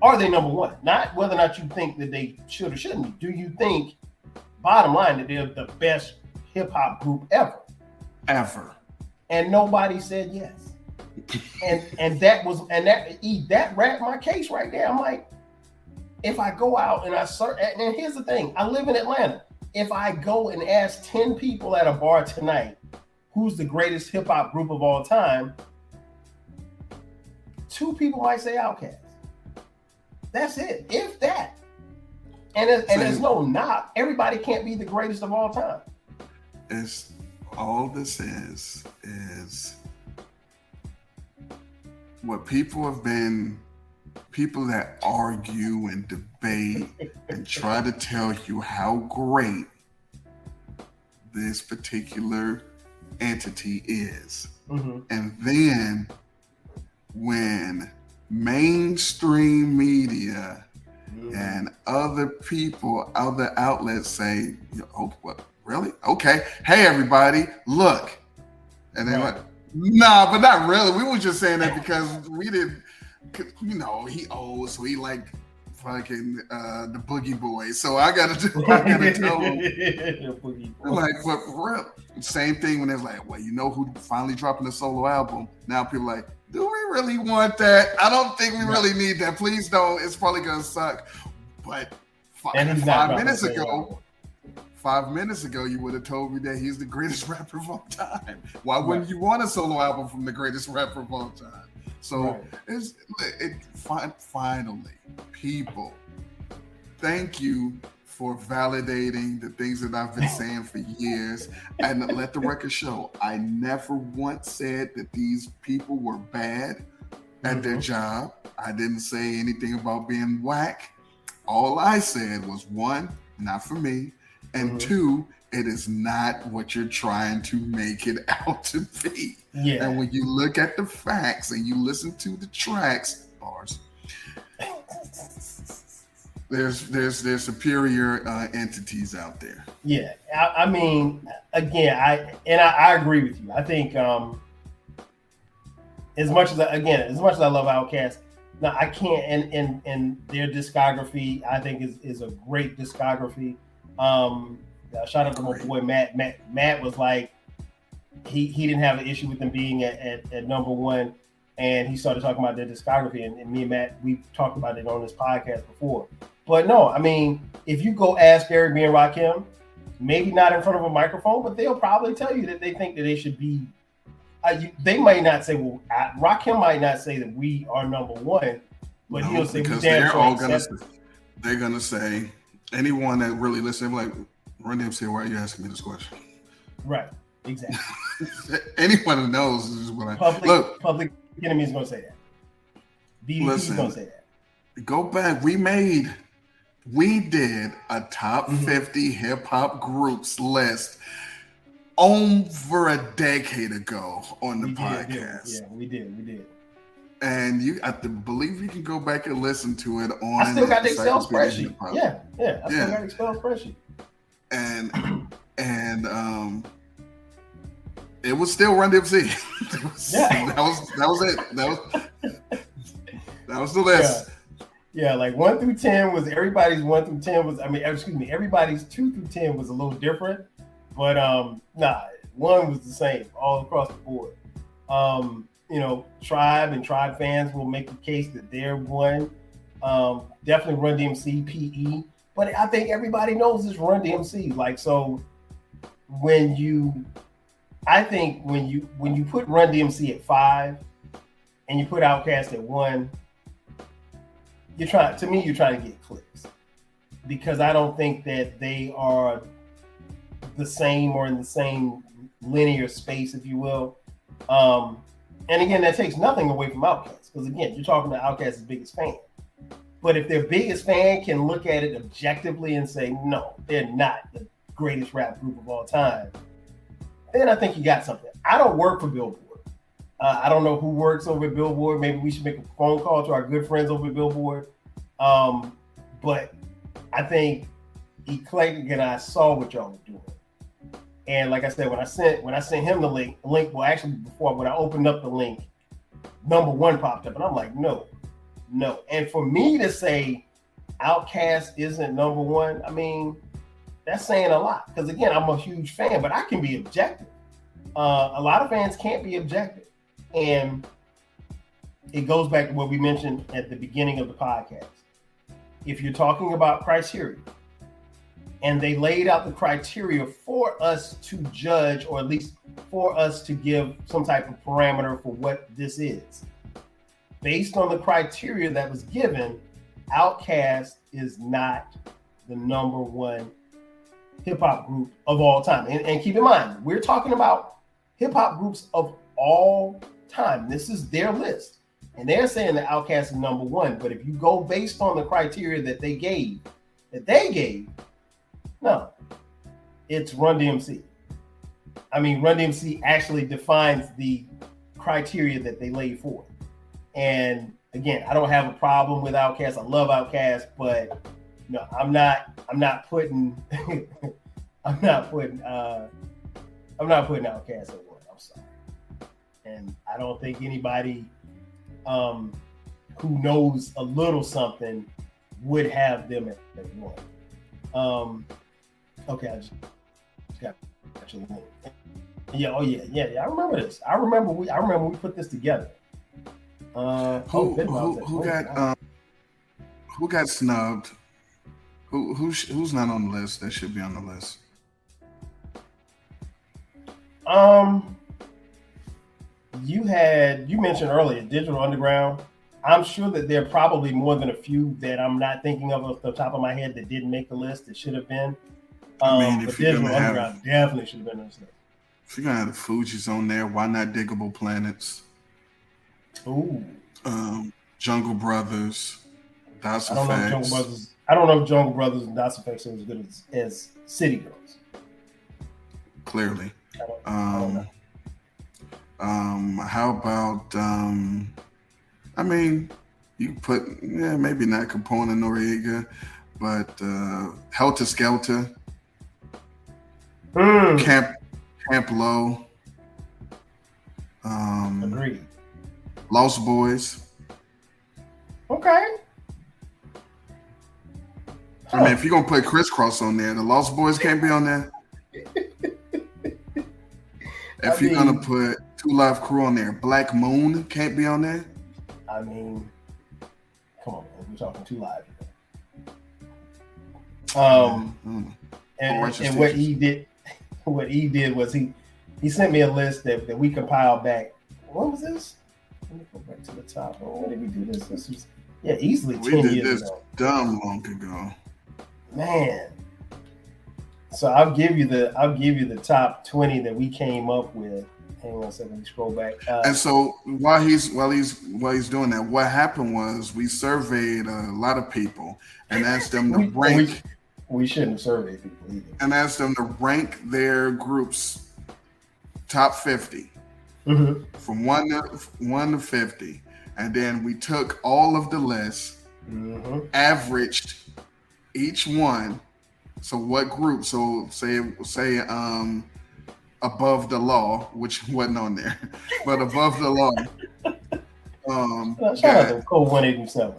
Are they number 1? Not whether or not you think that they should or shouldn't be. Do you think, bottom line, that they're the best hip hop group ever? Ever. And nobody said yes. that wrapped my case right there. I'm like, if I go out and I search, and here's the thing, I live in Atlanta. If I go and ask 10 people at a bar tonight, who's the greatest hip hop group of all time, 2 people might say OutKast. That's it, if that. And there's no knock. Everybody can't be the greatest of all time. It's all this is what people have been, people that argue and debate and try to tell you how great this particular entity is. Mm-hmm. And then when mainstream media and other people, other outlets say, oh, what, really? Okay. Hey, everybody, look. And they're like, nah, but not really. We were just saying that because we didn't, he owes, so he like fucking the Boogie Boys. So I gotta tell him. Like, what, real? Same thing when it's like, well, who finally dropping a solo album? Now people are like, do we really want that? I don't think we really need that. Please don't. It's probably gonna suck. But 5 minutes ago, 5 minutes ago, you would have told me that he's the greatest rapper of all time. Why wouldn't you want a solo album from the greatest rapper of all time? So finally, people, thank you for validating the things that I've been saying for years. And let the record show, I never once said that these people were bad at their job. I didn't say anything about being whack. All I said was, 1, not for me, and 2, it is not what you're trying to make it out to be. Yeah. And when you look at the facts and you listen to the tracks, bars, there's superior entities out there. Yeah, I mean, again, I agree with you. I think as much as I love OutKast, now I can't, and their discography I think is a great discography. Shout out to my boy Matt. Matt was like, he didn't have an issue with them being at number 1, and he started talking about their discography, and me and Matt, we've talked about it on this podcast before. But no, I mean, if you go ask Eric B and Rakim, maybe not in front of a microphone, but they'll probably tell you that they think that they should be. They might not say, well, Rakim might not say that we are number 1, but he'll say because they're gonna say, anyone that really listens, like, Run DMC, why are you asking me this question? Right, exactly. Anyone who knows is what Public Enemy is gonna say that. BDP is gonna say that. Go back. We did a top 50 hip hop groups list over a decade ago on the podcast. Yeah, we did. And I believe you can go back and listen to it on. I still got the Excel spreadsheet. Yeah. I still got the Excel spreadsheet. And it was still Run DMC. That was it. That was the list. Yeah, like 1 through 10 was everybody's 1 through 10 was. Everybody's 2 through 10 was a little different, but 1 was the same all across the board. Tribe and Tribe fans will make the case that they're 1. Definitely Run DMC, PE. But I think everybody knows it's Run DMC. Like, so when you put Run DMC at 5 and you put OutKast at 1, you're trying to get clicks, because I don't think that they are the same or in the same linear space, if you will. And again, that takes nothing away from OutKast, because again, you're talking to OutKast's biggest fan. But if their biggest fan can look at it objectively and say, no, they're not the greatest rap group of all time, then I think you got something. I don't work for Billboard. I don't know who works over at Billboard. Maybe we should make a phone call to our good friends over at Billboard. But I think Eclectik and I saw what y'all were doing. And like I said, when I sent him the link, well, actually before, when I opened up the link, number one popped up, and I'm like, no. And for me to say OutKast isn't number one, I mean, that's saying a lot. Because again, I'm a huge fan, but I can be objective. A lot of fans can't be objective. And it goes back to what we mentioned at the beginning of the podcast. If you're talking about criteria, and they laid out the criteria for us to judge, or at least for us to give some type of parameter for what this is. Based on the criteria that was given, OutKast is not the number one hip hop group of all time. And keep in mind, we're talking about hip hop groups of all time. This is their list. And they're saying that OutKast is number one. But if you go based on the criteria that they gave, no, it's Run DMC. I mean, Run DMC actually defines the criteria that they laid forth. And again, I don't have a problem with OutKast. I love OutKast, but no, I'm not putting I'm not putting OutKast at one. I'm sorry. And I don't think anybody who knows a little something would have them at one. Okay, I just got your link. Yeah, I remember this. I remember we put this together. Who got snubbed? Who's not on the list that should be on the list? You mentioned earlier Digital Underground. I'm sure that there are probably more than a few that I'm not thinking of off the top of my head that didn't make the list that should have been. But Digital Underground definitely should have been on this list. If you're gonna have the Fugees on there, why not Diggable Planets? Ooh. Jungle Brothers, Das I don't know if Jungle Brothers and Das Effects are as good as City Girls. Clearly. I don't know. How about I mean, you put maybe not Capone and Noriega, but Helter Skelter, Camp Low, Agreed. Lost Boys. Okay. I mean, if you're gonna put Crisscross on there, the Lost Boys can't be on there. If you're gonna put Two Live Crew on there, Black Moon can't be on there. I mean, come on, man. We're talking Two Live. And what he did was he sent me a list that we compiled back. What was this? Let me go back to the top. Oh, when did we do this? This was easily 10 years ago. We did this dumb long ago. Man. So I'll give you the top 20 that we came up with. Hang on a second, let me scroll back. And so while he's doing that, what happened was we surveyed a lot of people and asked them to rank. We shouldn't have surveyed people either. And asked them to rank their groups top 50 from 1 to 50, and then we took all of the lists, averaged each one. So what group? So say Above the Law, which wasn't on there, but Above the Law. Shout out to Code 187.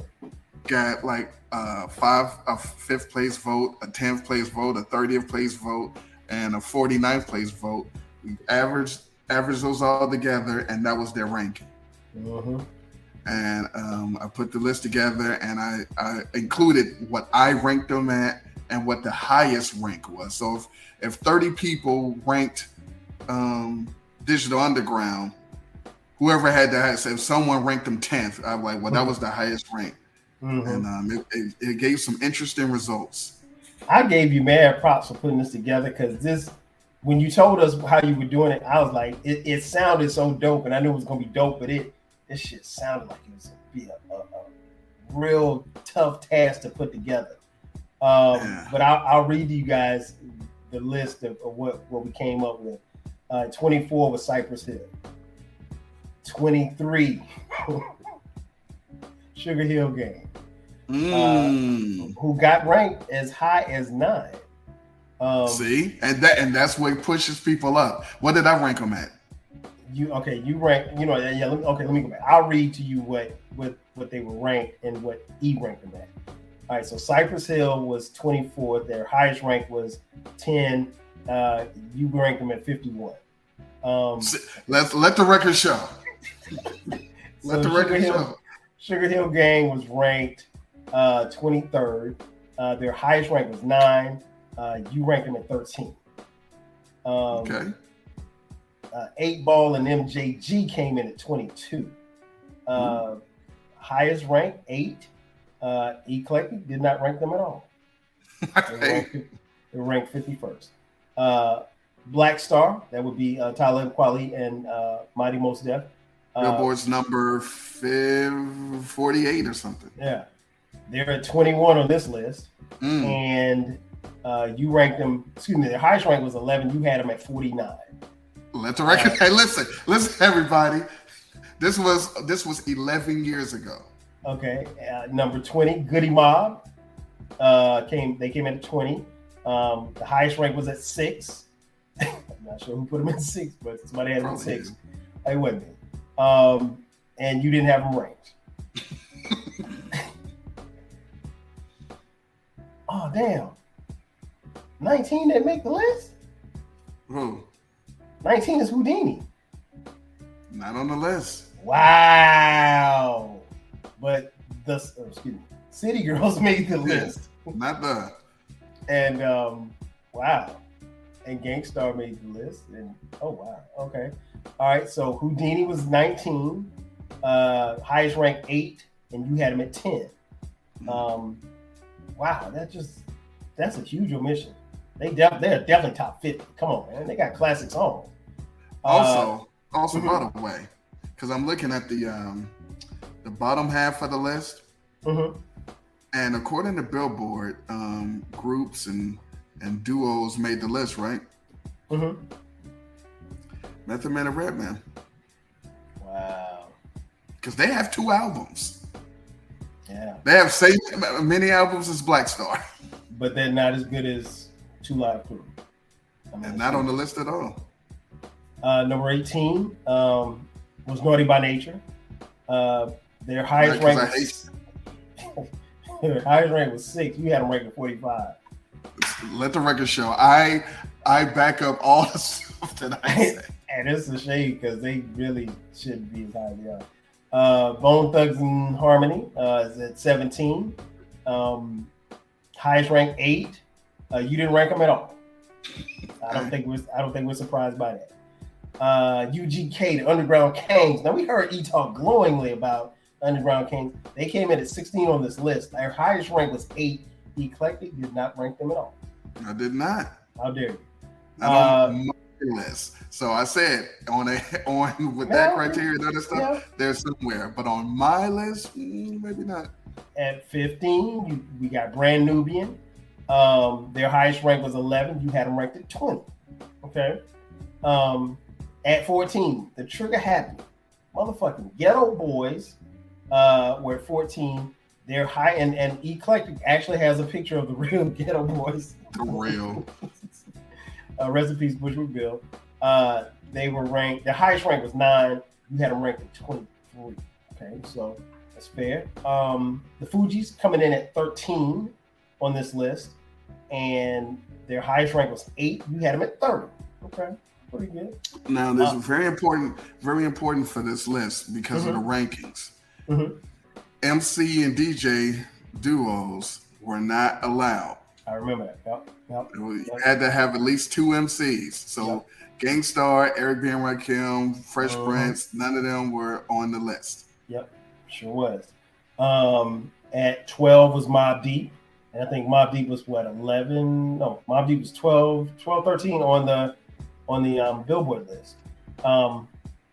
Got like a 5th place vote, a 10th place vote, a 30th place vote, and a 49th place vote. We averaged those all together, and that was their ranking. And I put the list together, and I included what I ranked them at and what the highest rank was. So if 30 people ranked Digital Underground, whoever had the highest, if someone ranked them 10th, I'm like, well, that was the highest rank. And it gave some interesting results. I gave you mad props for putting this together, because when you told us how you were doing it, I was like, it sounded so dope, and I knew it was gonna be dope, but this shit sounded like it was gonna be a real tough task to put together. But I'll read to you guys the list of what we came up with. 24 was Cypress Hill. 23 Sugar Hill Gang, who got ranked as high as 9. See, and that's what pushes people up. What did I rank them at? You rank. Let me go back. I'll read to you what they were ranked and what E ranked them at. All right, so Cypress Hill was 24. Their highest rank was 10. You ranked them at 51. Let the record show. Let the record show. Sugar Hill Gang was ranked 23rd. Their highest rank was 9. You ranked them at 13. Okay. 8 Ball and MJG came in at 22. Highest rank 8. Eclectik did not rank them at all. They ranked 51st. Black Star, that would be Talib Kweli and Mighty Mos Def. Billboard's number 48 or something. Yeah, they're at 21 on this list, and you ranked them. Excuse me, their highest rank was 11. You had them at 49. Let the record. Hey, listen, everybody. This was 11 years ago. Okay, number 20, Goody Mob. They came in at 20. The highest rank was at 6. I'm not sure who put them at 6, but somebody had them at 6. It wasn't me. And you didn't have them ranked. Oh damn! 19 didn't make the list. Who? 19 is Houdini. Not on the list. Wow. But City Girls made the list. Not the. And wow. And Gangstar made the list. And oh wow. Okay. All right. So Houdini was 19. Highest rank 8, and you had him at 10. Wow, that's a huge omission. They're definitely top 50. Come on, man. They got classic songs. Also, by the way, because I'm looking at the bottom half of the list, and according to Billboard, groups and duos made the list, right? Method Man and Redman. Wow. Because they have 2 albums. Yeah. They have same many albums as Black Star. But they're not as good as 2 Live Crew. And not on the list at all. Number 18 was Naughty by Nature. Their highest rank was 6. You had them ranked at 45. Let the record show. I back up all the stuff that I say. And it's a shame because they really shouldn't be as high as they are. Bone Thugs and Harmony is at 17. Highest rank 8. You didn't rank them at all. I don't think we're surprised by that. UGK, the Underground Kings. Now we heard E talk glowingly about Underground Kings. They came in at 16 on this list. Their highest rank was 8. Eclectik did not rank them at all. I did not. How dare you? Not on my list. So I said on with that criteria and other stuff, they're somewhere. But on my list, maybe not. At 15, we got Brand Nubian. Their highest rank was 11. You had them ranked at 20. Okay. At 14, the Trigger Happy motherfucking Ghetto Boys were at 14. They're high, and Eclectik actually has a picture of the real Ghetto Boys. The real. Rest in peace, Bushwick Bill. They were ranked. Their highest rank was 9. You had them ranked at 23. Okay, so that's fair. The Fugees coming in at 13 on this list, and their highest rank was 8. You had them at 30. Okay, pretty good. Now, this is very important for this list because of the rankings. MC and DJ duos were not allowed. I remember that. Yep. You had to have at least 2 MCs. So Gangstar, Eric B. and Rakim, Fresh Prince, none of them were on the list. Yep, sure was. At 12 was Mobb Deep. And I think Mobb Deep was 11? No, Mobb Deep was 12, 13 on the on the Billboard list.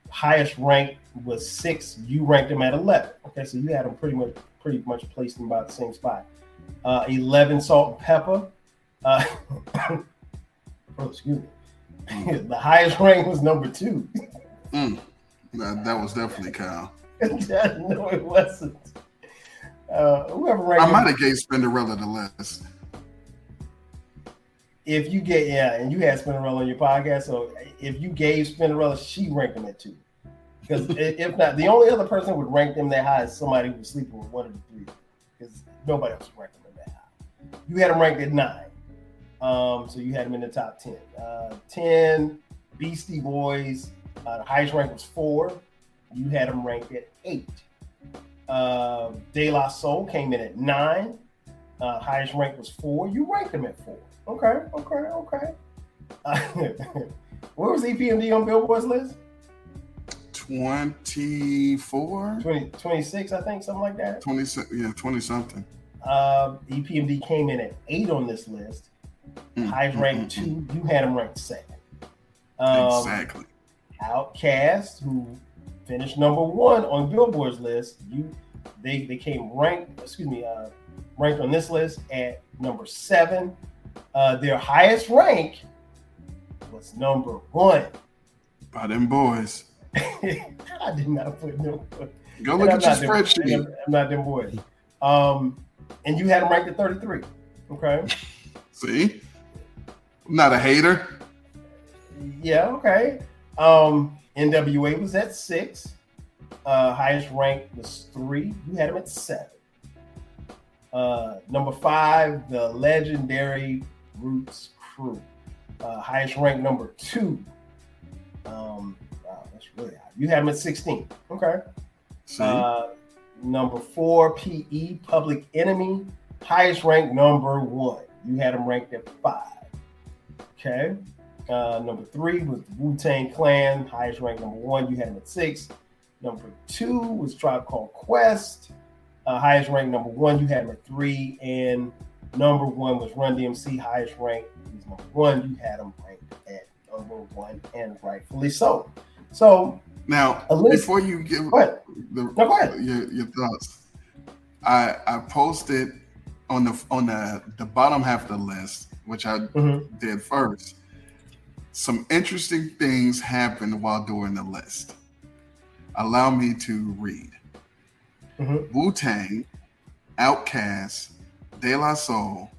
Highest rank was 6. You ranked him at 11. Okay, so you had him pretty much placed in about the same spot. 11, Salt and Pepper. Oh, excuse me. The highest rank was number 2. That was definitely Kyle. No, it wasn't. Whoever ranked. I might have gave Spinderella the list. If you get and you had Spinderella on your podcast, so if you gave Spinderella, she ranked him at 2. Because if not, the only other person would rank them that high is somebody who was sleeping with one of the 3. Because nobody else ranked them that high. You had him ranked at 9. So you had him in the top 10. 10, Beastie Boys. The highest rank was 4. You had him ranked at 8. De La Soul came in at 9. Highest rank was 4. You ranked him at 4. Okay. Where was EPMD on Billboard's list? 24? 26, I think, something like that. 20 something. EPMD came in at 8 on this list. Highest rank 2. You had him ranked 2nd. Exactly. OutKast, who finished number 1 on Billboard's list, they came ranked on this list at number 7. Their highest rank was number 1. By them boys. I did not put no. Go look at your spreadsheet. I'm not them boys. And you had them ranked at 33. Okay. See? I'm not a hater. Yeah, okay. NWA was at 6. Highest rank was 3. You had him at 7. Number 5, the legendary Roots Crew. Highest rank number 2. Wow, that's really high. You had him at 16. Okay. Number 4, PE, Public Enemy. Highest rank number 1. You had him ranked at 5. Okay. Number 3 was Wu-Tang Clan. Highest rank number 1. You had him at 6. Number 2 was Tribe Called Quest. Highest rank number 1. You had him at 3. And number 1 was Run DMC. Highest rank was number 1. You had him ranked at number 1, and rightfully so. So now, before you give your thoughts, I posted on the bottom half of the list, which I did first. Some interesting things happened while doing the list. Allow me to read. Wu-Tang, OutKast, De La Soul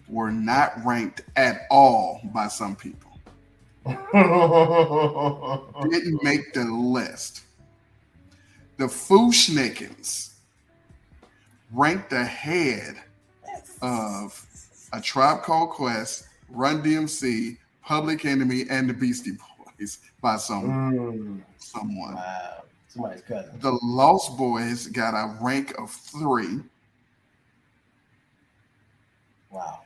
were not ranked at all by some people. Didn't make the list. The Fooshnickens ranked ahead of A Tribe Called Quest, Run DMC, Public Enemy, and the Beastie Boys by someone. Wow. Somebody's cousin. The Lost Boys got a rank of 3. Wow.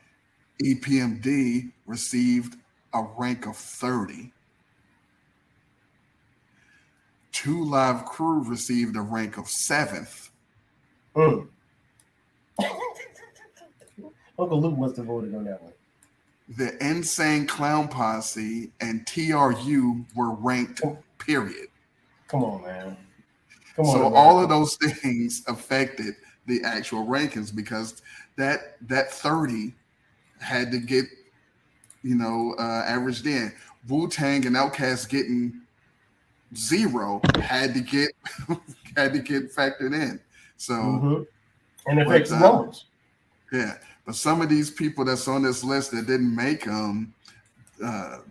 EPMD received a rank of 30. 2 Live Crew received a rank of 7th. Uncle Luke must have voted on that one. The Insane Clown Posse and TRU were ranked, period. Come on, man. So all of those things affected the actual rankings, because that 30 had to get, averaged in. Wu-Tang and OutKast getting 0 had to get factored in. So and it affects the numbers. Yeah, but some of these people that's on this list that didn't make the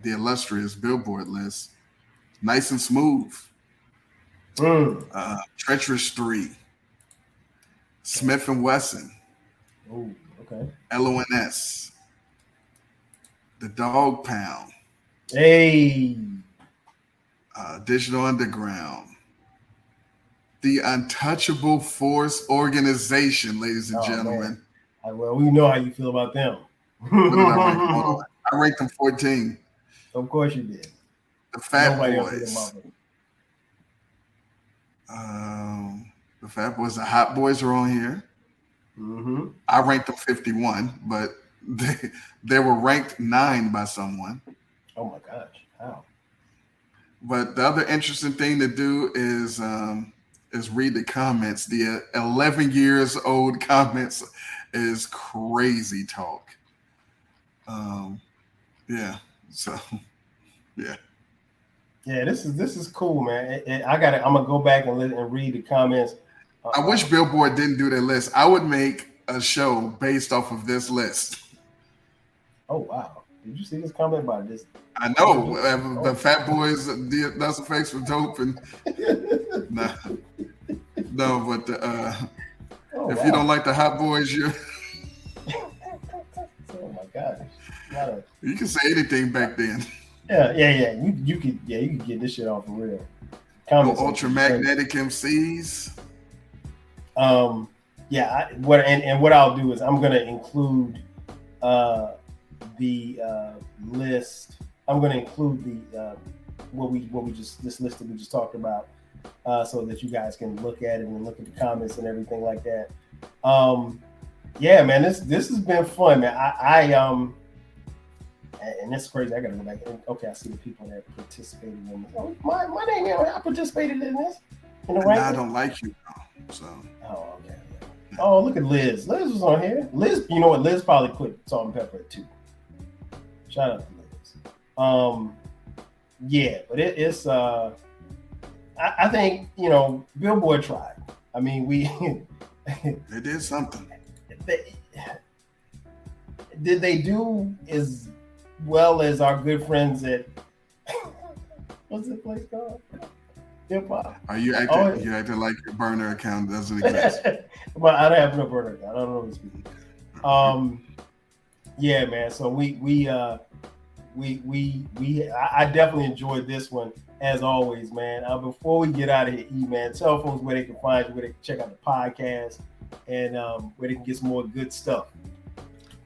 illustrious Billboard list, Nice and Smooth, Treacherous 3, Smith and Wesson, LONS, The Dog Pound, Digital Underground, The Untouchable Force Organization, ladies and gentlemen. Well, we know how you feel about them. What did I rank them on? I ranked them 14. Of course you did. The Fat Boys. The Fat Boys, the Hot Boys are on here. I ranked them 51, but they were ranked 9 by someone. Oh my gosh! How? But the other interesting thing to do is read the comments. The 11 years old comments is crazy talk. Yeah. So yeah. Yeah, this is cool, man. I'm gonna go back and read the comments. I wish Billboard didn't do their list. I would make a show based off of this list. Oh wow! Did you see this comment by this? I know the Fat Boys that's a face for dope and no, but if you don't like the Hot Boys, you. Oh my gosh! You can say anything back then. Yeah. You could get this shit off for real. No ultramagnetic MCs. What I'll do is I'm gonna include the list. I'm gonna include the this list that we just talked about, so that you guys can look at it and look at the comments and everything like that. Yeah, man, this has been fun, man. And that's crazy. I gotta go back. Okay, I see the people that participated in this. Oh, my name, I participated in this. I don't like you, so. Oh, okay. Oh, look at Liz. Liz was on here. Liz, you know what? Liz probably put salt and pepper too. Shout out to Liz. Yeah, but it's I think, Billboard tried. I mean, they did something. Did they do as well as our good friends at what's the place called? Hip hop. Are you acting? You acting like your burner account doesn't exist? Well, I don't have no burner account. I don't know what speaking. Yeah, man. So I definitely enjoyed this one as always, man. Before we get out of here, man, tell folks where they can find you, where they can check out the podcast, and where they can get some more good stuff.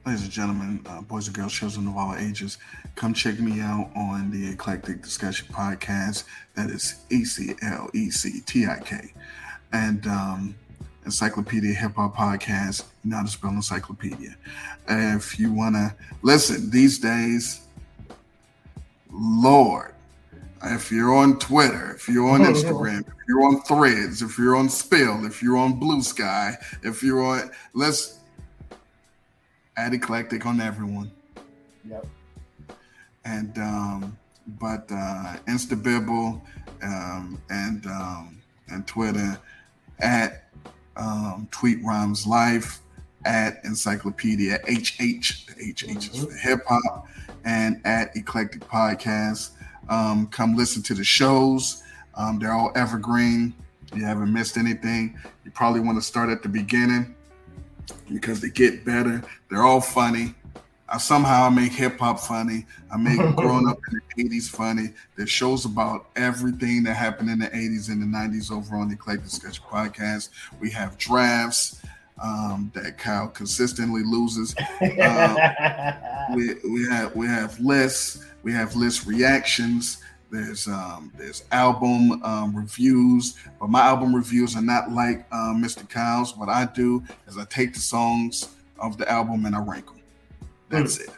Ladies and gentlemen, boys and girls, children of all ages, come check me out on the Eclectic Discussion Podcast. That is ECLECTIK. And Encyclopedia Hip Hop Podcast, you know how to spell encyclopedia. If you want to listen these days, Lord, if you're on Twitter, if you're on Instagram, if you're on Threads, if you're on Spill, if you're on Blue Sky, if you're on, let's add eclectic on everyone. Yep. And but Instabibble and Twitter at Tweet Rhymes Life, at Encyclopedia HH. The HH is for hip hop, and at Eclectic Podcast. Come listen to the shows. They're all evergreen. You haven't missed anything. You probably want to start at the beginning because they get better. They're all funny. I make hip hop funny. I make growing up in the 80s funny. There's shows about everything that happened in the 80s and the 90s over on the Eclectic Discussion Podcast. We have drafts that Kyle consistently loses. We have lists. We have list reactions. There's album reviews, but my album reviews are not like Mr. Kyle's. What I do is I take the songs of the album and I rank them. That's it.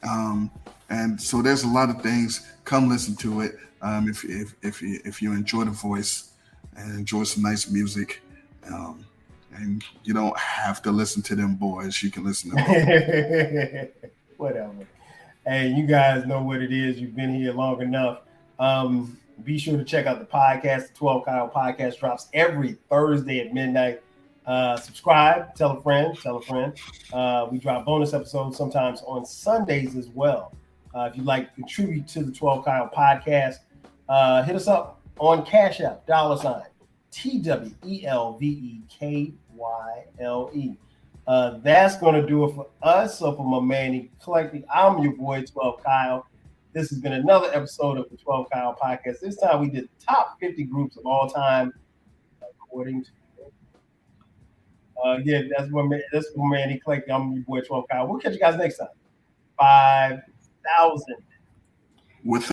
And so there's a lot of things. Come listen to it. If you enjoy the voice and enjoy some nice music, and you don't have to listen to them boys. You can listen to them. Whatever. Hey, you guys know what it is. You've been here long enough. Be sure to check out the podcast. The 12 Kyle Podcast drops every Thursday at midnight. Subscribe, tell a friend. We drop bonus episodes sometimes on Sundays as well. If you'd like to contribute to the 12 Kyle Podcast, hit us up on Cash App, $TWELVEKYLE. That's going to do it for us. So for my man Eclectic, I'm your boy 12 Kyle. This has been another episode of the 12 Kyle Podcast. This time we did the top 50 groups of all time, according to that's my man Eclectic. I'm your boy 12 Kyle. We'll catch you guys next time. 5,000. With